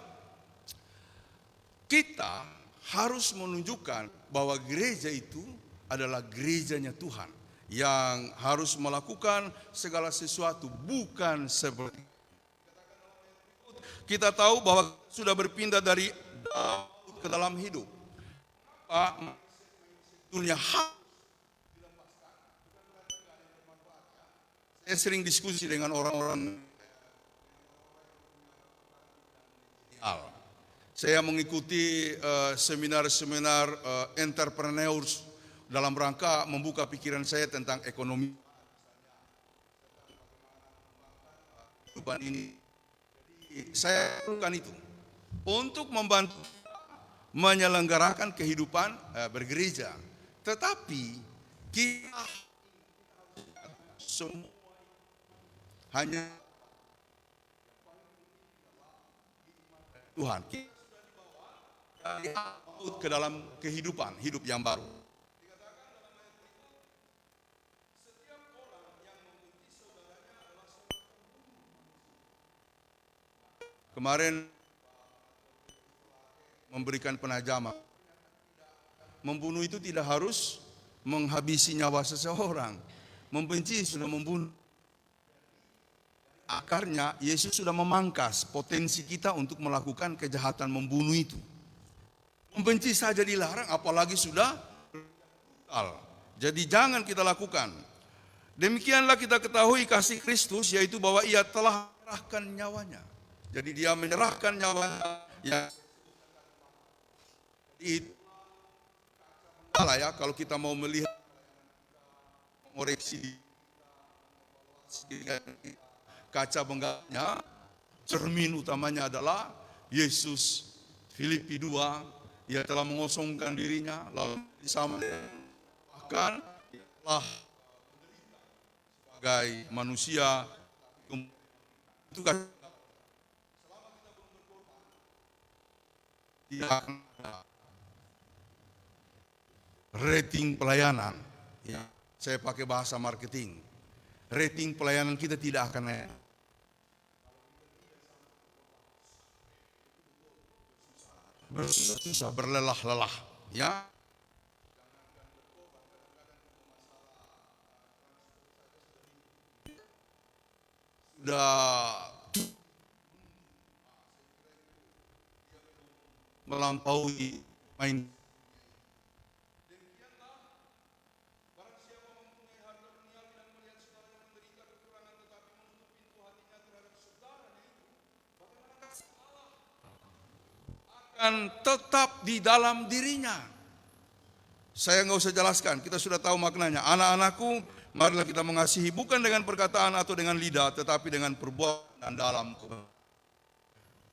kita harus menunjukkan bahwa gereja itu adalah gerejanya Tuhan yang harus melakukan segala sesuatu, bukan seperti kita tahu bahwa sudah berpindah dari ke dalam hidup. Dunia saya sering diskusi dengan orang-orang. Saya mengikuti seminar-seminar entrepreneurs dalam rangka membuka pikiran saya tentang ekonomi kehidupan ini. Saya lakukan itu untuk membantu menyelenggarakan kehidupan bergereja. Tetapi kita semua hanya Tuhan ke dalam kehidupan, hidup yang baru. Kemarin memberikan penajaman. Membunuh itu tidak harus menghabisi nyawa seseorang. Membenci sudah membunuh. Akarnya Yesus sudah memangkas potensi kita untuk melakukan kejahatan membunuh itu. Membenci saja dilarang, apalagi sudah brutal. Jadi jangan kita lakukan. Demikianlah kita ketahui kasih Kristus, yaitu bahwa Ia telah menyerahkan nyawanya. Jadi Dia menyerahkan nyawanya. Ya, itu salah ya kalau kita mau melihat koreksi kaca benggaknya, cermin utamanya adalah Yesus. Filipi 2, Ia telah mengosongkan dirinya, lalu sama bahkan telah sebagai manusia itu kan tidak akan ada rating pelayanan. Ya, saya pakai bahasa marketing. Rating pelayanan kita tidak akan naik. Bersusah, berlelah-lelah, ya. Sudah melampaui main. Akan tetap di dalam dirinya. Saya nggak usah jelaskan, kita sudah tahu maknanya. Anak-anakku, marilah kita mengasihi bukan dengan perkataan atau dengan lidah, tetapi dengan perbuatan dan dalam kebenaran.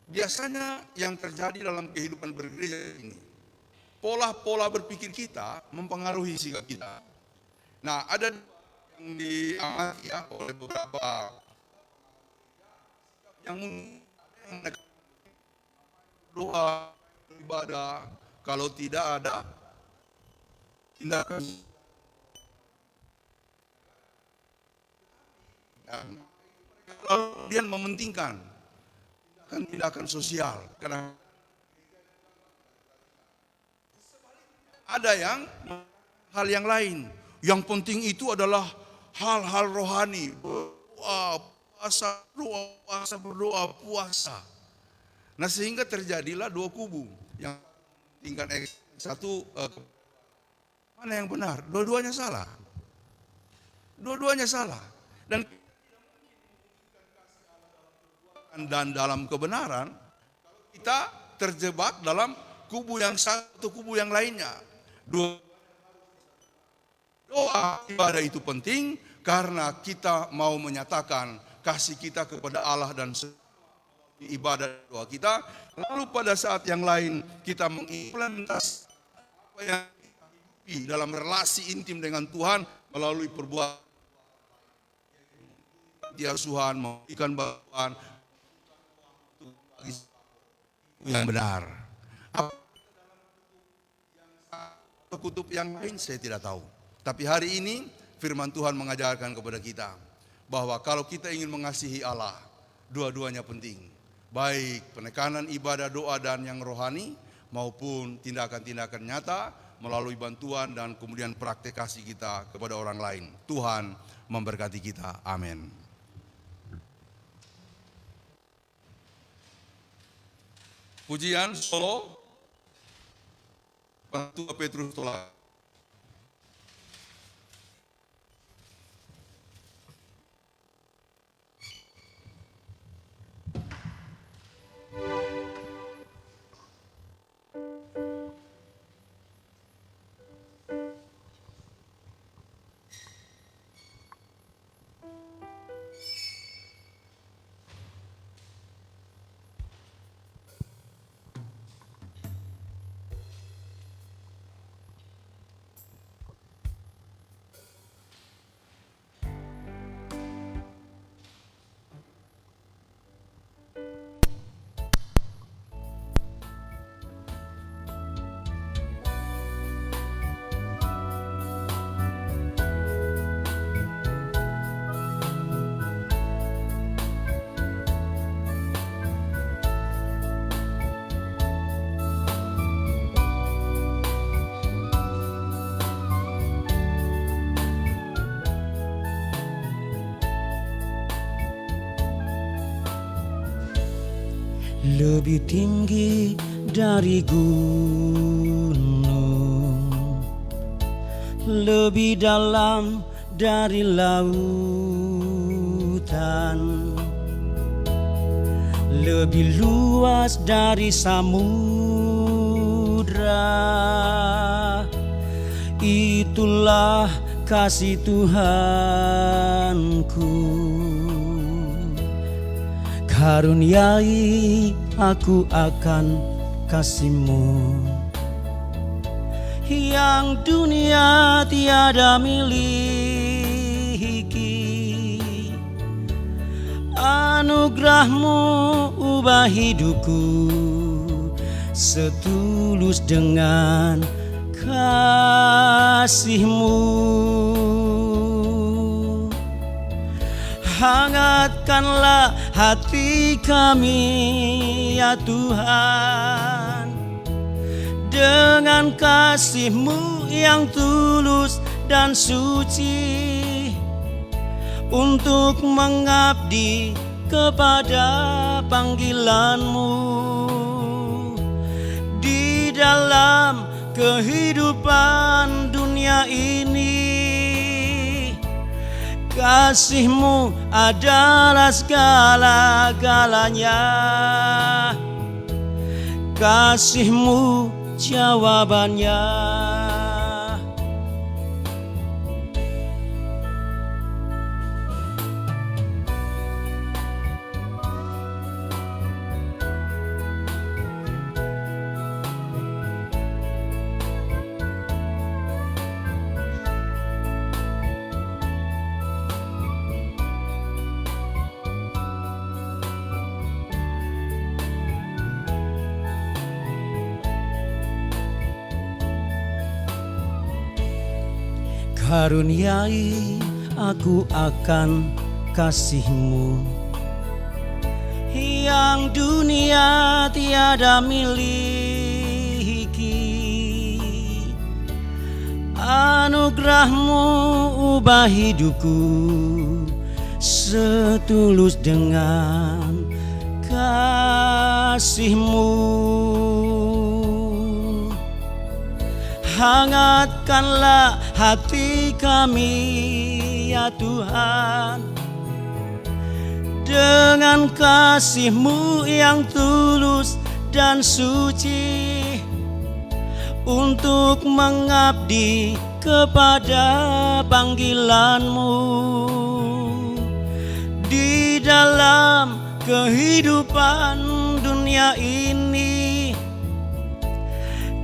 Biasanya yang terjadi dalam kehidupan bergereja ini, pola-pola berpikir kita mempengaruhi sikap kita. Nah, ada yang diamati ya oleh beberapa yang doa, ibadah, kalau tidak ada tindakan kemudian mementingkan tindakan sosial. Karena ada yang hal yang lain. Yang penting itu adalah hal-hal rohani. Berdoa, puasa. Nah, sehingga terjadilah dua kubu. Yang tingkat satu mana yang benar? Dua-duanya salah. Dua-duanya salah. Dan dalam kebenaran, kita terjebak dalam kubu yang satu, kubu yang lainnya. Doa ibadah itu penting karena kita mau menyatakan kasih kita kepada Allah dan ibadah doa kita. Lalu pada saat yang lain kita mengimplementasi apa yang kita hidupi dalam relasi intim dengan Tuhan melalui perbuatan asuhan, memberikan bantuan yang benar. Apa kutub yang lain saya tidak tahu. Tapi hari ini firman Tuhan mengajarkan kepada kita bahwa kalau kita ingin mengasihi Allah, dua-duanya penting. Baik penekanan ibadah, doa dan yang rohani maupun tindakan-tindakan nyata melalui bantuan dan kemudian praktek kasih kita kepada orang lain. Tuhan memberkati kita. Amin. Pujian solo Ketua Petrus Tolak. Lebih tinggi dari gunung, lebih dalam dari lautan, lebih luas dari samudra. Itulah kasih Tuhanku. Karuniai aku akan kasih-Mu yang dunia tiada miliki. Anugerah-Mu ubah hidupku setulus dengan kasih-Mu. Hangatkanlah hati kami ya Tuhan, dengan kasih-Mu yang tulus dan suci, untuk mengabdi kepada panggilan-Mu di dalam kehidupan dunia ini. Kasih-Mu adalah segala-galanya. Kasih-Mu jawabannya. Karuniai aku akan kasih-Mu yang dunia tiada miliki. Anugerah-Mu ubah hidupku setulus dengan kasih-Mu. hangatkanlah hati kami ya Tuhan, dengan kasih-Mu yang tulus dan suci, untuk mengabdi kepada panggilan-Mu di dalam kehidupan dunia ini.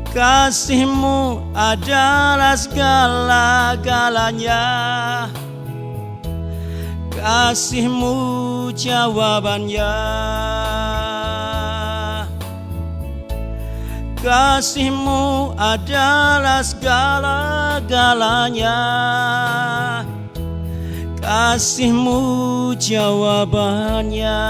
Kasih-Mu adalah segala-galanya, kasih-Mu jawabannya, kasih-Mu adalah segala-galanya, kasih-Mu jawabannya.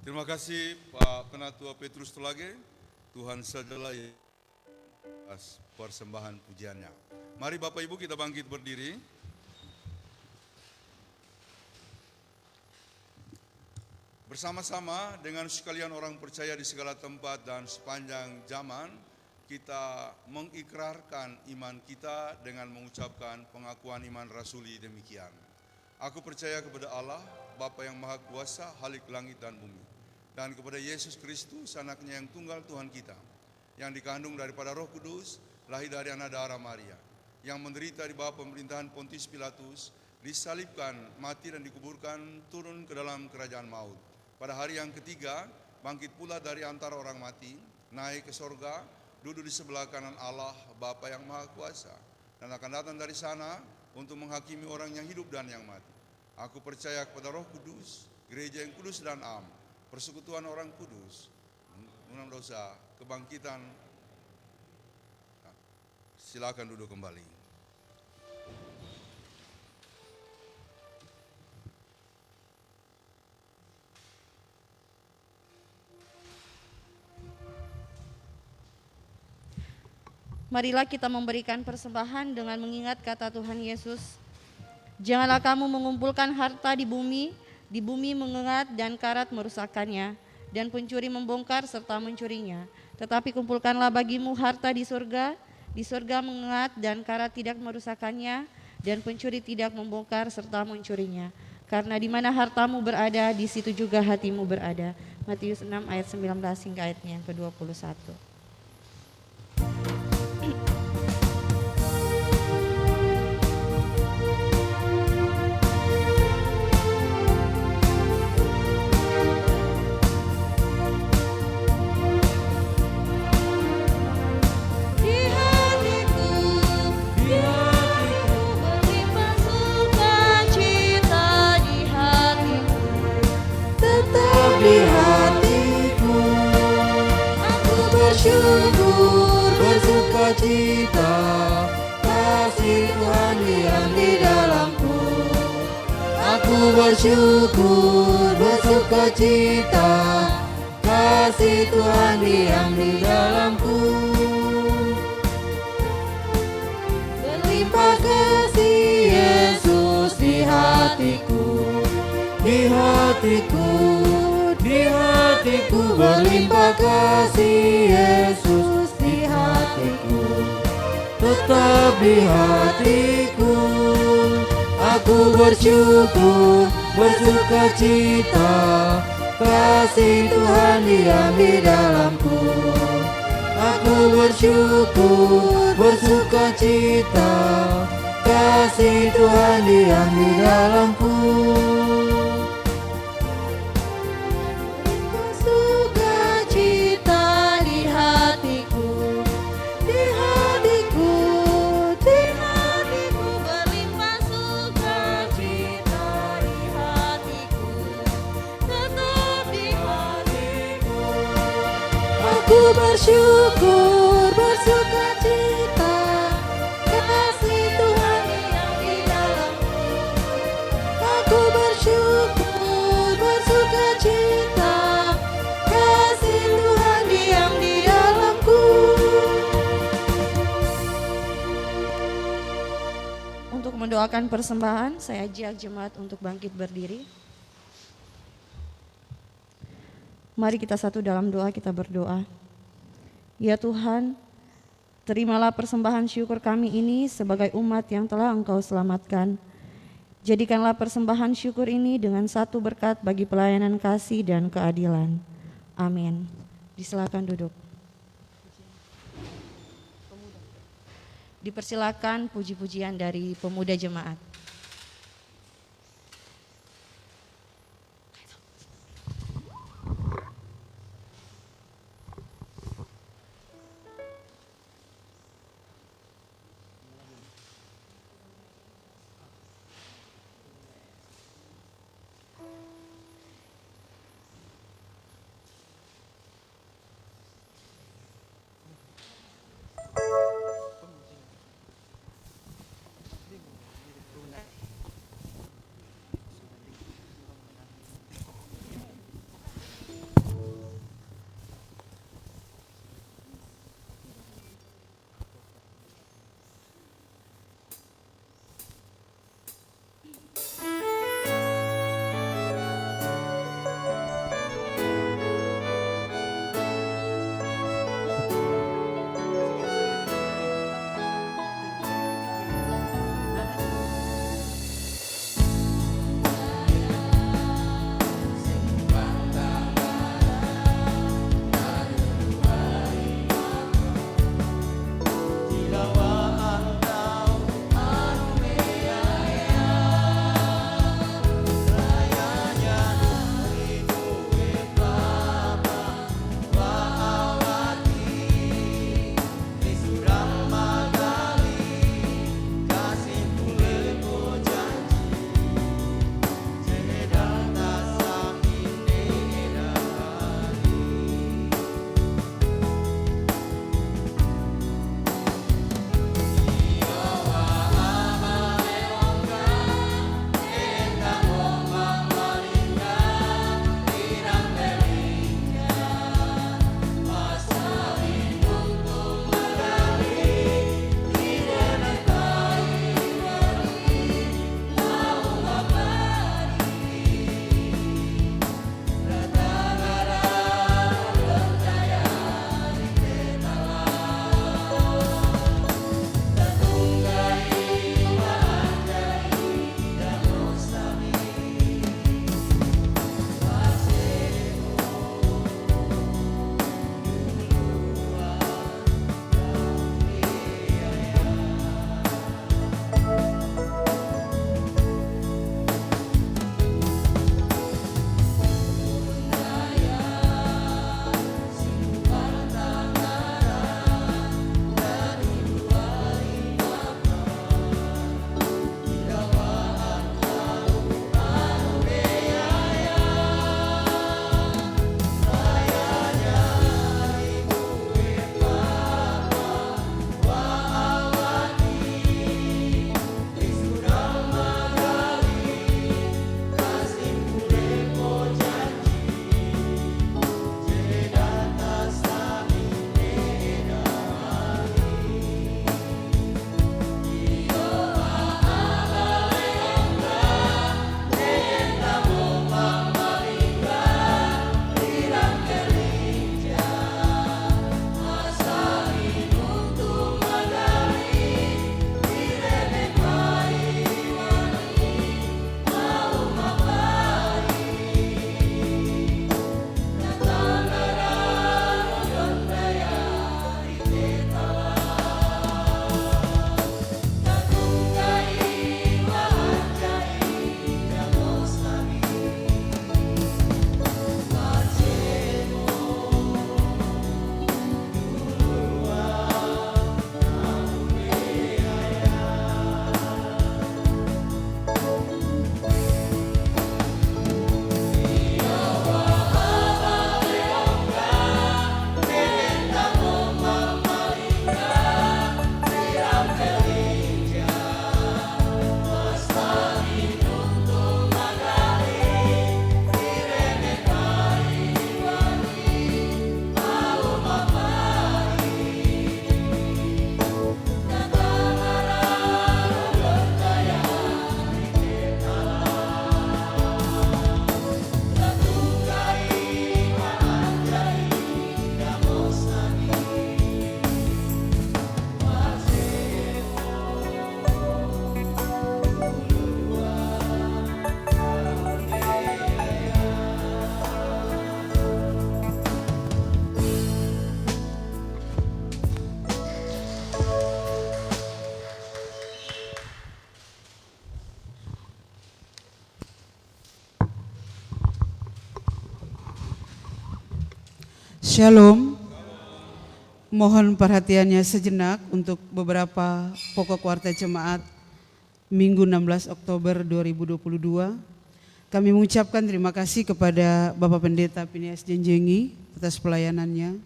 Terima kasih Pak Penatua Petrus Tulage. Tuhan sajalah yang atas persembahan pujiannya. Mari Bapak Ibu kita bangkit berdiri. Bersama-sama dengan sekalian orang percaya di segala tempat dan sepanjang zaman, kita mengikrarkan iman kita dengan mengucapkan pengakuan iman rasuli demikian. Aku percaya kepada Allah, Bapa yang Maha Kuasa, Khalik langit dan bumi, dan kepada Yesus Kristus, anaknya yang tunggal Tuhan kita, yang dikandung daripada Roh Kudus, lahir dari anak darah Maria, yang menderita di bawah pemerintahan Pontius Pilatus, disalibkan, mati dan dikuburkan, turun ke dalam kerajaan maut. Pada hari yang ketiga, bangkit pula dari antara orang mati, naik ke sorga, duduk di sebelah kanan Allah, Bapa yang Maha Kuasa, dan akan datang dari sana untuk menghakimi orang yang hidup dan yang mati. Aku percaya kepada Roh Kudus, gereja yang kudus dan am, persekutuan orang kudus, pengampunan dosa, kebangkitan. Silakan duduk kembali. Marilah kita memberikan persembahan dengan mengingat kata Tuhan Yesus. Janganlah kamu mengumpulkan harta di bumi mengengat dan karat merusakkannya, dan pencuri membongkar serta mencurinya. Tetapi kumpulkanlah bagimu harta di surga mengengat dan karat tidak merusakkannya, dan pencuri tidak membongkar serta mencurinya. Karena di mana hartamu berada, di situ juga hatimu berada. Matius 6 ayat 19 hingga ayatnya yang ke-21. Di hatiku aku bersyukur, bersuka cita, kasih Tuhan diam di dalamku. Aku bersyukur, bersuka cita, kasih Tuhan diam di dalamku. Berlimpah kasih Yesus di hatiku, di hatiku, di hatiku, berlimpah kasih Yesus di hatiku, tetap di hatiku. Aku bersyukur, bersuka cita, kasih Tuhan diam di dalamku. Aku bersyukur, bersuka cita, kasih Tuhan diam di dalamku. Aku bersyukur, bersuka cita, kasih Tuhan yang di dalamku. Aku bersyukur, bersuka cita, kasih Tuhan yang di dalamku. Untuk mendoakan persembahan, saya ajak jemaat untuk bangkit berdiri. Mari kita satu dalam doa, kita berdoa. Ya Tuhan, terimalah persembahan syukur kami ini sebagai umat yang telah Engkau selamatkan. Jadikanlah persembahan syukur ini dengan satu berkat bagi pelayanan kasih dan keadilan. Amin. Disilakan duduk. Dipersilakan puji-pujian dari pemuda jemaat. Shalom. Mohon perhatiannya sejenak untuk beberapa pokok warta jemaat Minggu 16 Oktober 2022. Kami mengucapkan terima kasih kepada Bapak Pendeta Phineas Jenjengi atas pelayanannya,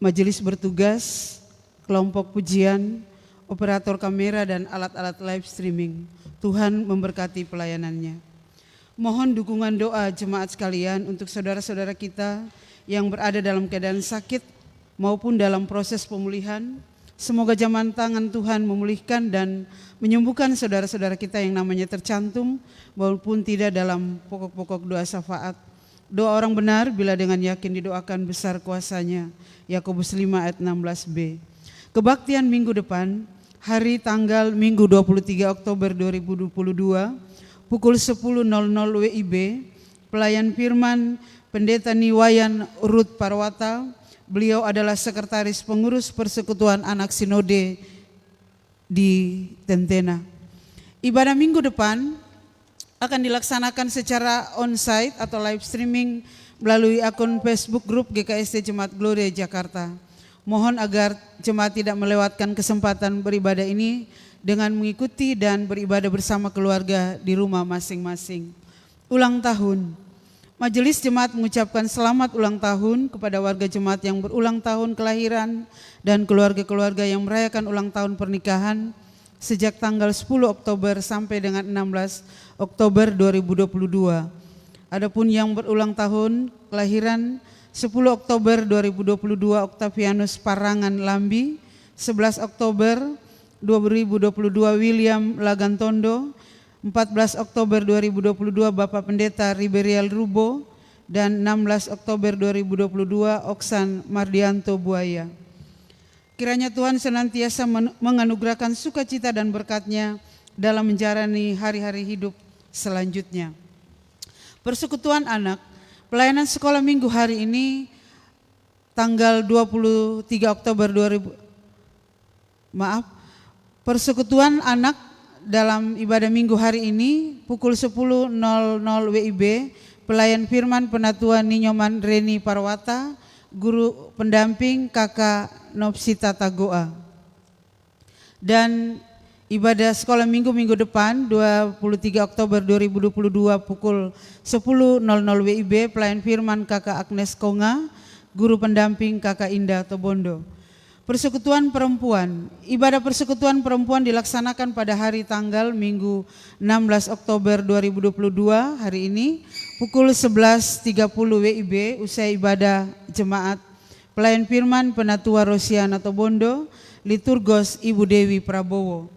majelis bertugas, kelompok pujian, operator kamera dan alat-alat live streaming. Tuhan memberkati pelayanannya. Mohon dukungan doa jemaat sekalian untuk saudara-saudara kita yang berada dalam keadaan sakit maupun dalam proses pemulihan. Semoga jaman tangan Tuhan memulihkan dan menyembuhkan saudara-saudara kita yang namanya tercantum maupun tidak dalam pokok-pokok doa syafaat. Doa orang benar bila dengan yakin didoakan besar kuasanya. Yakobus 5 ayat 16b. Kebaktian minggu depan, hari tanggal Minggu 23 Oktober 2022, pukul 10.00 WIB, pelayan firman Pendeta Niwayan Ruth Parwata. Beliau adalah sekretaris pengurus Persekutuan Anak Sinode di Tentena. Ibadah minggu depan akan dilaksanakan secara onsite atau live streaming melalui akun Facebook Grup GKST Jemaat Gloria Jakarta. Mohon agar jemaat tidak melewatkan kesempatan beribadah ini dengan mengikuti dan beribadah bersama keluarga di rumah masing-masing. Ulang tahun. Majelis Jemaat mengucapkan selamat ulang tahun kepada warga jemaat yang berulang tahun kelahiran dan keluarga-keluarga yang merayakan ulang tahun pernikahan sejak tanggal 10 Oktober sampai dengan 16 Oktober 2022. Adapun yang berulang tahun kelahiran 10 Oktober 2022 Octavianus Parangan Lambi, 11 Oktober 2022 William Lagantondo, 14 Oktober 2022 Bapak Pendeta Riberial Rubo, dan 16 Oktober 2022 Oksan Mardianto Buaya. Kiranya Tuhan senantiasa menganugerahkan sukacita dan berkat-Nya dalam menjalani hari-hari hidup selanjutnya. Persekutuan Anak, pelayanan sekolah minggu hari ini tanggal 23 Oktober Persekutuan Anak dalam ibadah minggu hari ini pukul 10.00 WIB, pelayan firman Penatua Ninyoman Reni Parwata, guru pendamping Kakak Nopsita Tagoa. Dan ibadah sekolah minggu depan 23 Oktober 2022 pukul 10.00 WIB, pelayan firman Kakak Agnes Konga, guru pendamping Kakak Indah Tobondo. Persekutuan Perempuan, ibadah Persekutuan Perempuan dilaksanakan pada hari tanggal Minggu 16 Oktober 2022 hari ini pukul 11.30 WIB, usai ibadah jemaat pelayan firman Penatua Rosiana Tobondo, liturgos Ibu Dewi Prabowo.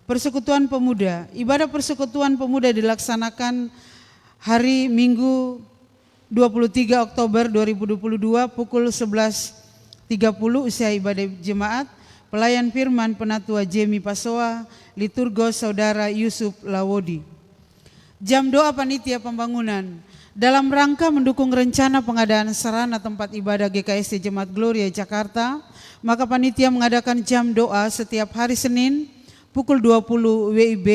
Persekutuan Pemuda, ibadah Persekutuan Pemuda dilaksanakan hari Minggu 23 Oktober 2022 pukul 11.30 usai ibadah jemaat pelayan firman Penatua Jemi Pasoa, liturgos Saudara Yusuf Lawodi. Jam doa panitia pembangunan dalam rangka mendukung rencana pengadaan sarana tempat ibadah GKST Jemaat Gloria Jakarta, maka panitia mengadakan jam doa setiap hari Senin pukul 20 WIB.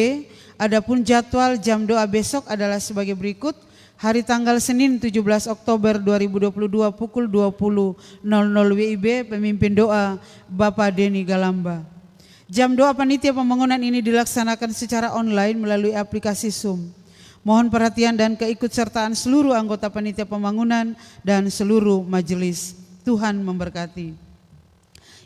Adapun jadwal jam doa besok adalah sebagai berikut. Hari tanggal Senin 17 Oktober 2022 pukul 20.00 WIB, pemimpin doa Bapak Deni Galamba. Jam doa panitia pembangunan ini dilaksanakan secara online melalui aplikasi Zoom. Mohon perhatian dan keikutsertaan seluruh anggota panitia pembangunan dan seluruh majelis. Tuhan memberkati.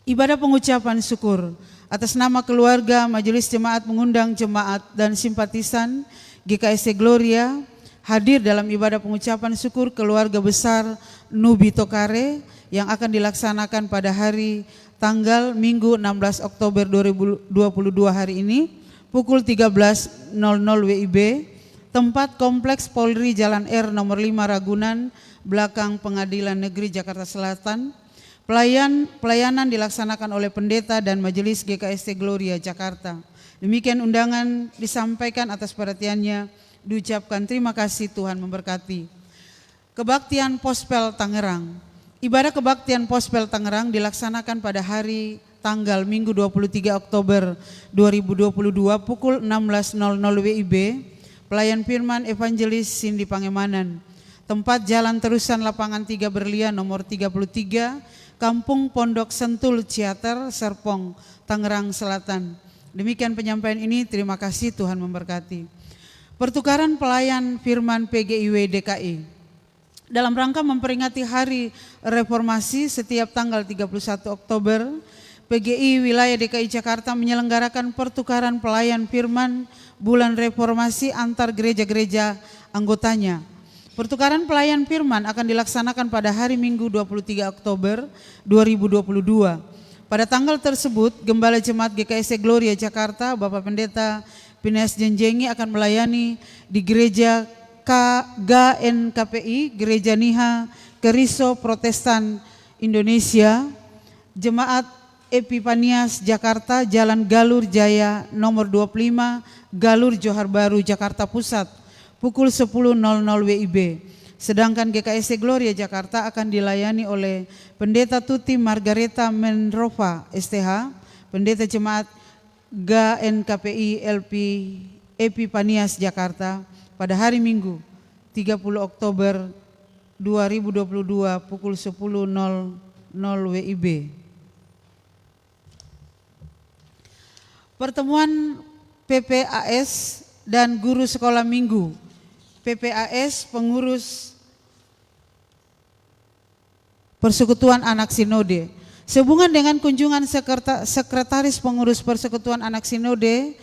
Ibadah pengucapan syukur. Atas nama keluarga, majelis jemaat mengundang jemaat dan simpatisan GKST Gloria hadir dalam ibadah pengucapan syukur keluarga besar Nubi Tokare yang akan dilaksanakan pada hari tanggal Minggu 16 Oktober 2022 hari ini pukul 13.00 WIB, tempat Kompleks Polri Jalan R nomor 5 Ragunan, belakang Pengadilan Negeri Jakarta Selatan. Pelayanan dilaksanakan oleh pendeta dan majelis GKST Gloria Jakarta. Demikian undangan disampaikan, atas perhatiannya diucapkan terima kasih, Tuhan memberkati. Kebaktian Pospel Tangerang. Ibadah kebaktian Pospel Tangerang dilaksanakan pada hari tanggal Minggu 23 Oktober 2022 pukul 16.00 WIB. Pelayan firman Evangelis Cindy Pangemanan. tempat Jalan Terusan Lapangan 3 Berlian nomor 33, Kampung Pondok Sentul Ciater, Serpong, Tangerang Selatan. Demikian penyampaian ini, terima kasih, Tuhan memberkati. Pertukaran pelayan firman PGIW DKI. Dalam rangka memperingati Hari Reformasi setiap tanggal 31 Oktober, PGI Wilayah DKI Jakarta menyelenggarakan pertukaran pelayan firman Bulan Reformasi antar gereja-gereja anggotanya. Pertukaran pelayan firman akan dilaksanakan pada hari Minggu 23 Oktober 2022. Pada tanggal tersebut, Gembala Jemaat GKST Gloria Jakarta, Bapak Pendeta Phineas Jenjengi akan melayani di Gereja GNKPI, Gereja Niha Keriso Protestan Indonesia, Jemaat Epipanias Jakarta, Jalan Galur Jaya nomor 25, Galur Johar Baru, Jakarta Pusat, pukul 10.00 WIB. Sedangkan GKST Gloria Jakarta akan dilayani oleh Pendeta Tuti Margareta Menrova STH, Pendeta Jemaat GNKPI LP Epipanias Jakarta pada hari Minggu 30 Oktober 2022 pukul 10.00 WIB. Pertemuan PPAS dan guru sekolah minggu. PPAS pengurus Persekutuan Anak Sinode. Sehubungan dengan kunjungan sekretaris pengurus Persekutuan Anak Sinode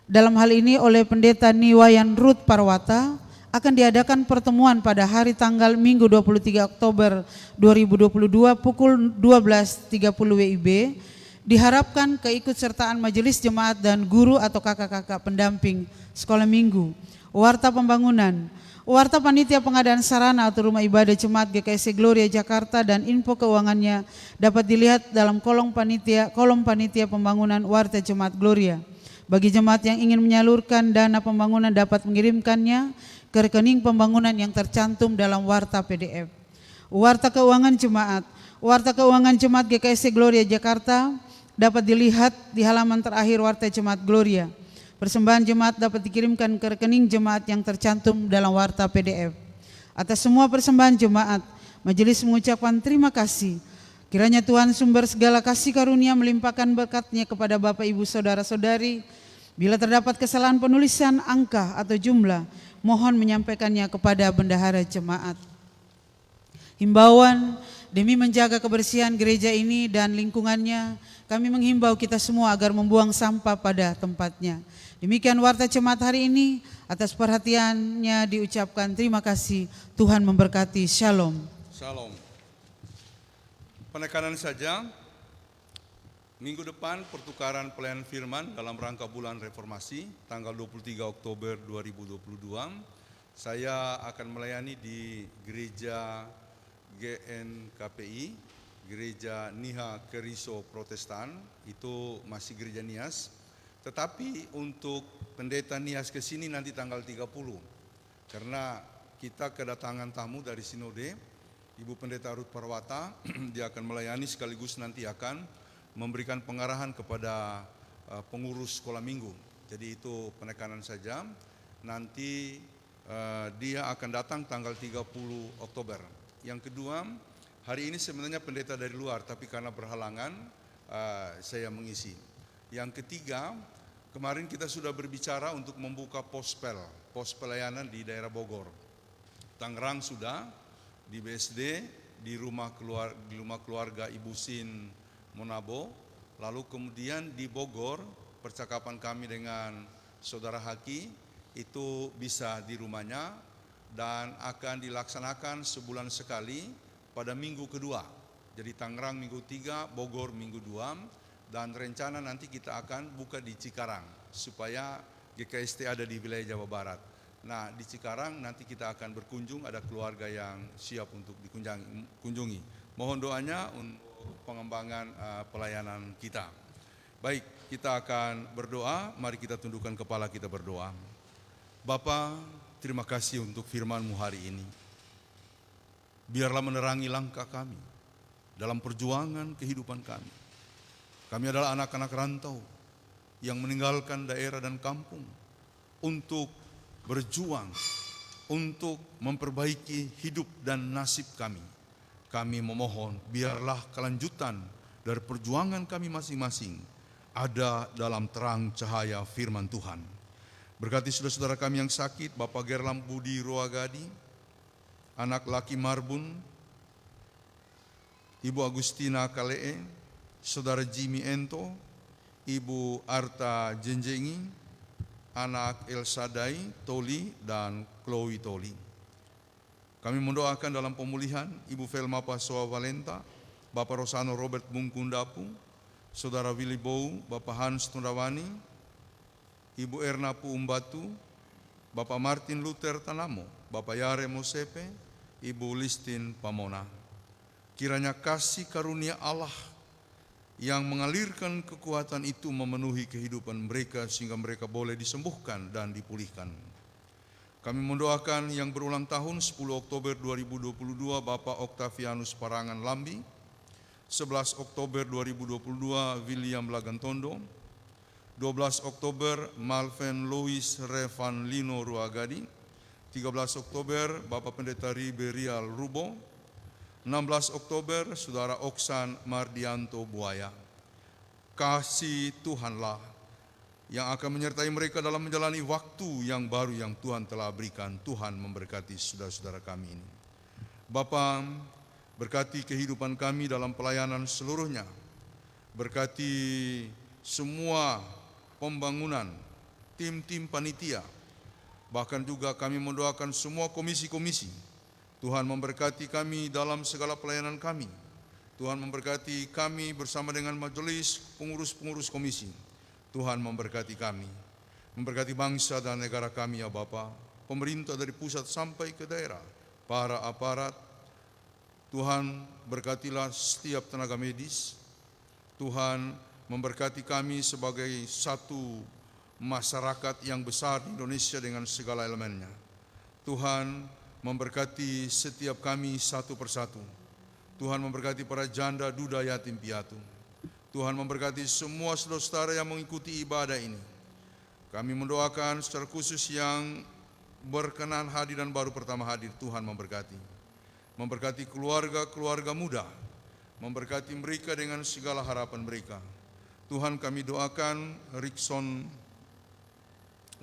dalam hal ini oleh Pendeta Niwayan Ruth Parwata, akan diadakan pertemuan pada hari tanggal Minggu 23 Oktober 2022 pukul 12.30 WIB. Diharapkan keikutsertaan majelis jemaat dan guru atau kakak-kakak pendamping sekolah minggu, warta pembangunan, warta panitia pengadaan sarana atau rumah ibadah jemaat GKST Gloria Jakarta, dan info keuangannya dapat dilihat dalam kolom panitia pembangunan warta jemaat Gloria. Bagi jemaat yang ingin menyalurkan dana pembangunan dapat mengirimkannya ke rekening pembangunan yang tercantum dalam warta PDF. Warta keuangan jemaat. Warta keuangan jemaat GKST Gloria Jakarta dapat dilihat di halaman terakhir warta jemaat Gloria. Persembahan jemaat dapat dikirimkan ke rekening jemaat yang tercantum dalam warta PDF. Atas semua persembahan jemaat, majelis mengucapkan terima kasih. Kiranya Tuhan sumber segala kasih karunia melimpahkan berkat-Nya kepada Bapak Ibu Saudara-saudari. Bila terdapat kesalahan penulisan angka atau jumlah, mohon menyampaikannya kepada bendahara jemaat. Himbauan demi menjaga kebersihan gereja ini dan lingkungannya, kami menghimbau kita semua agar membuang sampah pada tempatnya. Demikian warta jemaat hari ini. Atas perhatiannya diucapkan terima kasih. Tuhan memberkati. Shalom. Shalom. Penekanan saja, minggu depan pertukaran pelayan firman dalam rangka bulan reformasi, tanggal 23 Oktober 2022. Saya akan melayani di gereja GNKPI, Gereja Niha Keriso Protestan, itu masih gereja Nias. Tetapi untuk pendeta Nias ke sini nanti tanggal 30, karena kita kedatangan tamu dari Sinode, Ibu Pendeta Ruth Parwata. Dia akan melayani sekaligus nanti akan memberikan pengarahan kepada pengurus sekolah minggu. Jadi itu penekanan saja. Nanti dia akan datang tanggal 30 Oktober. Yang kedua, hari ini sebenarnya pendeta dari luar, tapi karena berhalangan saya mengisi. Yang ketiga, kemarin kita sudah berbicara untuk membuka pos pelayanan di daerah Bogor. Tangerang sudah, di BSD, di rumah keluarga Ibu Sin Monabo. Lalu kemudian di Bogor, percakapan kami dengan Saudara Haki, itu bisa di rumahnya dan akan dilaksanakan sebulan sekali pada minggu kedua. Jadi Tangerang minggu 3, Bogor minggu 2, dan rencana nanti kita akan buka di Cikarang supaya GKST ada di wilayah Jawa Barat. Nah, di Cikarang nanti kita akan berkunjung, ada keluarga yang siap untuk dikunjungi. Mohon doanya untuk pengembangan pelayanan kita. Baik, kita akan berdoa, mari kita tundukkan kepala, kita berdoa. Bapa, terima kasih untuk firman-Mu hari ini. Biarlah menerangi langkah kami dalam perjuangan kehidupan kami. Kami adalah anak-anak rantau yang meninggalkan daerah dan kampung untuk berjuang untuk memperbaiki hidup dan nasib kami. Kami memohon biarlah kelanjutan dari perjuangan kami masing-masing ada dalam terang cahaya firman Tuhan. Berkati saudara-saudara kami yang sakit, Bapak Gerlam Budi Roagadi, anak laki Marbun, Ibu Agustina Kalee, Saudara Jimmy Ento, Ibu Arta Jenjengi, anak Elsadai Toli dan Chloe Toli. Kami mendoakan dalam pemulihan Ibu Velma Pasoa Valenta, Bapak Rosano Robert Bungkundapu, Saudara Willy Bou, Bapak Hans Tundawani, Ibu Erna Puumbatu, Bapak Martin Luther Tanamo, Bapak Yare Mosepe, Ibu Listin Pamona. Kiranya kasih karunia Allah yang mengalirkan kekuatan itu memenuhi kehidupan mereka sehingga mereka boleh disembuhkan dan dipulihkan. Kami mendoakan yang berulang tahun 10 Oktober 2022 Bapak Octavianus Parangan Lambi, 11 Oktober 2022 William Lagantondo, 12 Oktober Malven Louis Revan Lino Ruagadi, 13 Oktober Bapak Pendeta Riberial Rubo, 16 Oktober Saudara Oksan Mardianto Buaya. Kasih Tuhanlah yang akan menyertai mereka dalam menjalani waktu yang baru yang Tuhan telah berikan. Tuhan memberkati saudara-saudara kami ini. Bapa, berkati kehidupan kami dalam pelayanan seluruhnya. Berkati semua pembangunan, tim-tim panitia. Bahkan juga kami mendoakan semua komisi-komisi. Tuhan memberkati kami dalam segala pelayanan kami. Tuhan memberkati kami bersama dengan majelis pengurus-pengurus komisi. Tuhan memberkati kami. Memberkati bangsa dan negara kami ya Bapa. Pemerintah dari pusat sampai ke daerah. Para aparat. Tuhan berkatilah setiap tenaga medis. Tuhan memberkati kami sebagai satu masyarakat yang besar di Indonesia dengan segala elemennya. Tuhan memberkati setiap kami satu persatu. Tuhan memberkati para janda, duda, yatim, piatu. Tuhan memberkati semua saudara-saudara yang mengikuti ibadah ini. Kami mendoakan secara khusus yang berkenan hadir dan baru pertama hadir. Tuhan memberkati. Memberkati keluarga-keluarga muda. Memberkati mereka dengan segala harapan mereka. Tuhan kami doakan Rickson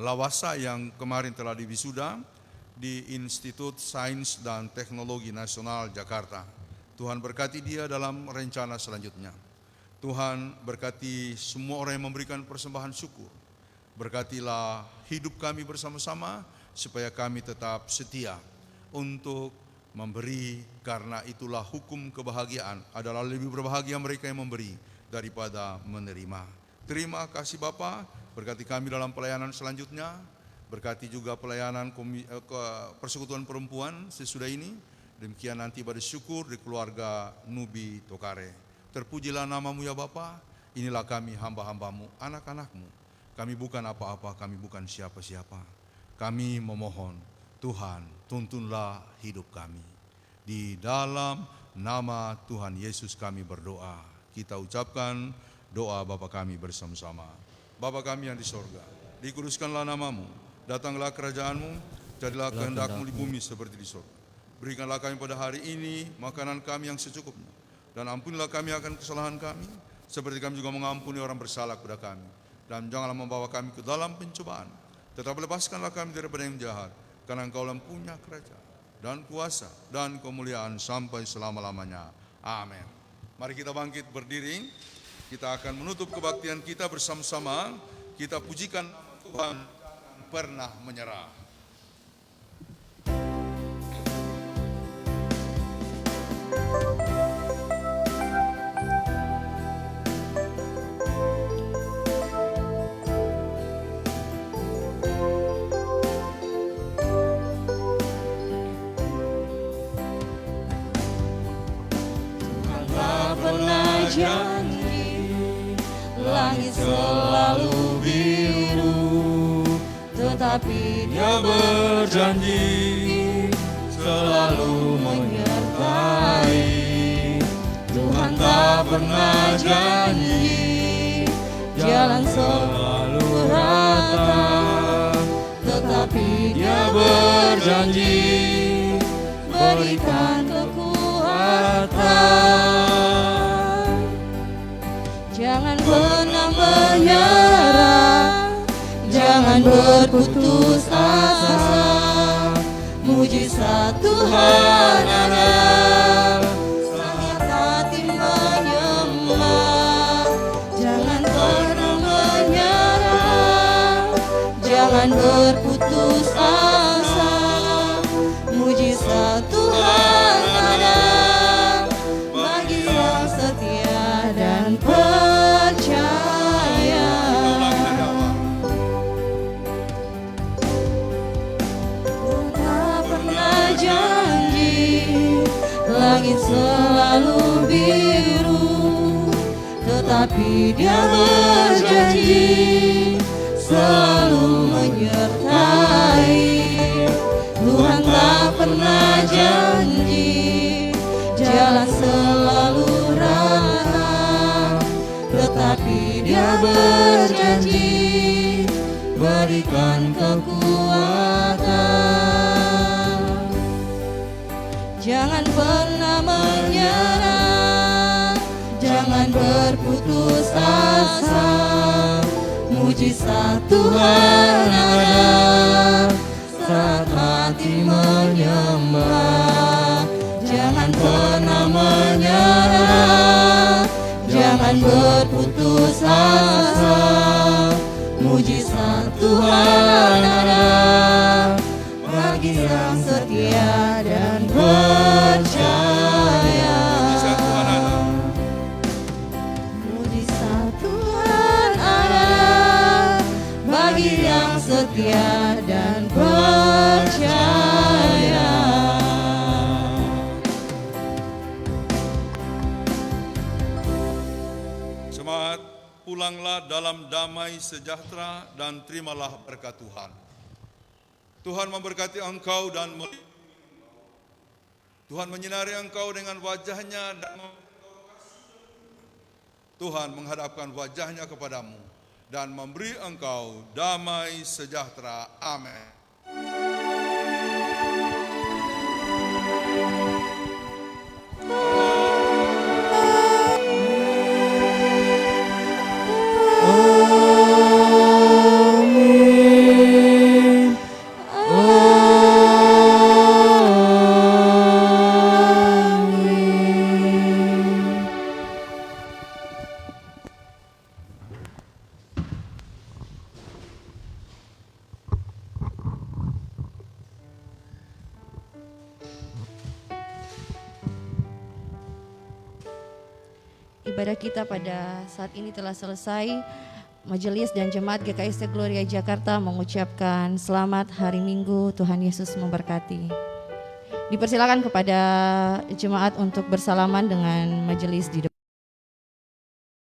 Lawasa yang kemarin telah diwisuda di Institut Sains dan Teknologi Nasional Jakarta. Tuhan berkati dia dalam rencana selanjutnya. Tuhan berkati semua orang yang memberikan persembahan syukur. Berkatilah hidup kami bersama-sama supaya kami tetap setia untuk memberi, karena itulah hukum kebahagiaan. Adalah lebih berbahagia mereka yang memberi daripada menerima. Terima kasih Bapa, berkati kami dalam pelayanan selanjutnya. Berkati juga pelayanan persekutuan perempuan sesudah ini. Demikian nanti pada syukur di keluarga Nubi Tokare. Terpujilah namamu ya Bapa. Inilah kami hamba-hambamu, anak-anakmu. Kami bukan apa-apa, kami bukan siapa-siapa. Kami memohon, Tuhan tuntunlah hidup kami. Di dalam nama Tuhan Yesus kami berdoa. Kita ucapkan doa Bapa kami bersama-sama. Bapa kami yang di sorga, dikuduskanlah namamu. Datanglah kerajaanmu, jadilah kehendakmu di bumi seperti di surga. Berikanlah kami pada hari ini makanan kami yang secukupnya. Dan ampunilah kami akan kesalahan kami, seperti kami juga mengampuni orang bersalah kepada kami. Dan janganlah membawa kami ke dalam pencobaan, tetapi lepaskanlah kami daripada yang jahat. Karena Engkau yang punya kerajaan dan kuasa dan kemuliaan sampai selama-lamanya. Amin. Mari kita bangkit berdiri. Kita akan menutup kebaktian kita bersama-sama. Kita pujikan Tuhan pernah menyerah. Tak pernah janji langit selalu biru, tetapi Dia berjanji selalu menyertai. Tuhan tak pernah janji jalan selalu rata, tetapi tetapi Dia berjanji berikan kekuatan. Jangan pernah menyerah, jangan berputus asa. Mujizat Tuhan ada, sangat hati menyembah. Jangan pernah menyerah, jangan berputus asa. Mujizat Tuhan ada bagi yang setia dan percaya. Tak pernah janji langit selalu biru, tetapi Dia berjanji selalu menyertai. Tuhan tak pernah janji jalan selalu rata, tetapi Dia berjanji berikan kekuatan. Jangan pernah menyerah, jangan berputus asa. Mujizat Tuhan ada saat hati menyembah. Jangan pernah menyerah, jangan berputus asa. Mujizat Tuhan ada bagi yang setia dan percaya. Mujizat Tuhan ada bagi yang setia dan percaya. Jemaat, pulanglah dalam damai sejahtera dan terimalah berkat Tuhan. Tuhan memberkati engkau dan Tuhan menyinari engkau dengan wajahnya dan Tuhan menghadapkan wajahnya kepadamu dan memberi engkau damai sejahtera. Amin. Ibadah kita pada saat ini telah selesai. Majelis dan Jemaat GKST Gloria Jakarta mengucapkan selamat hari Minggu, Tuhan Yesus memberkati. Dipersilakan kepada jemaat untuk bersalaman dengan majelis di depan.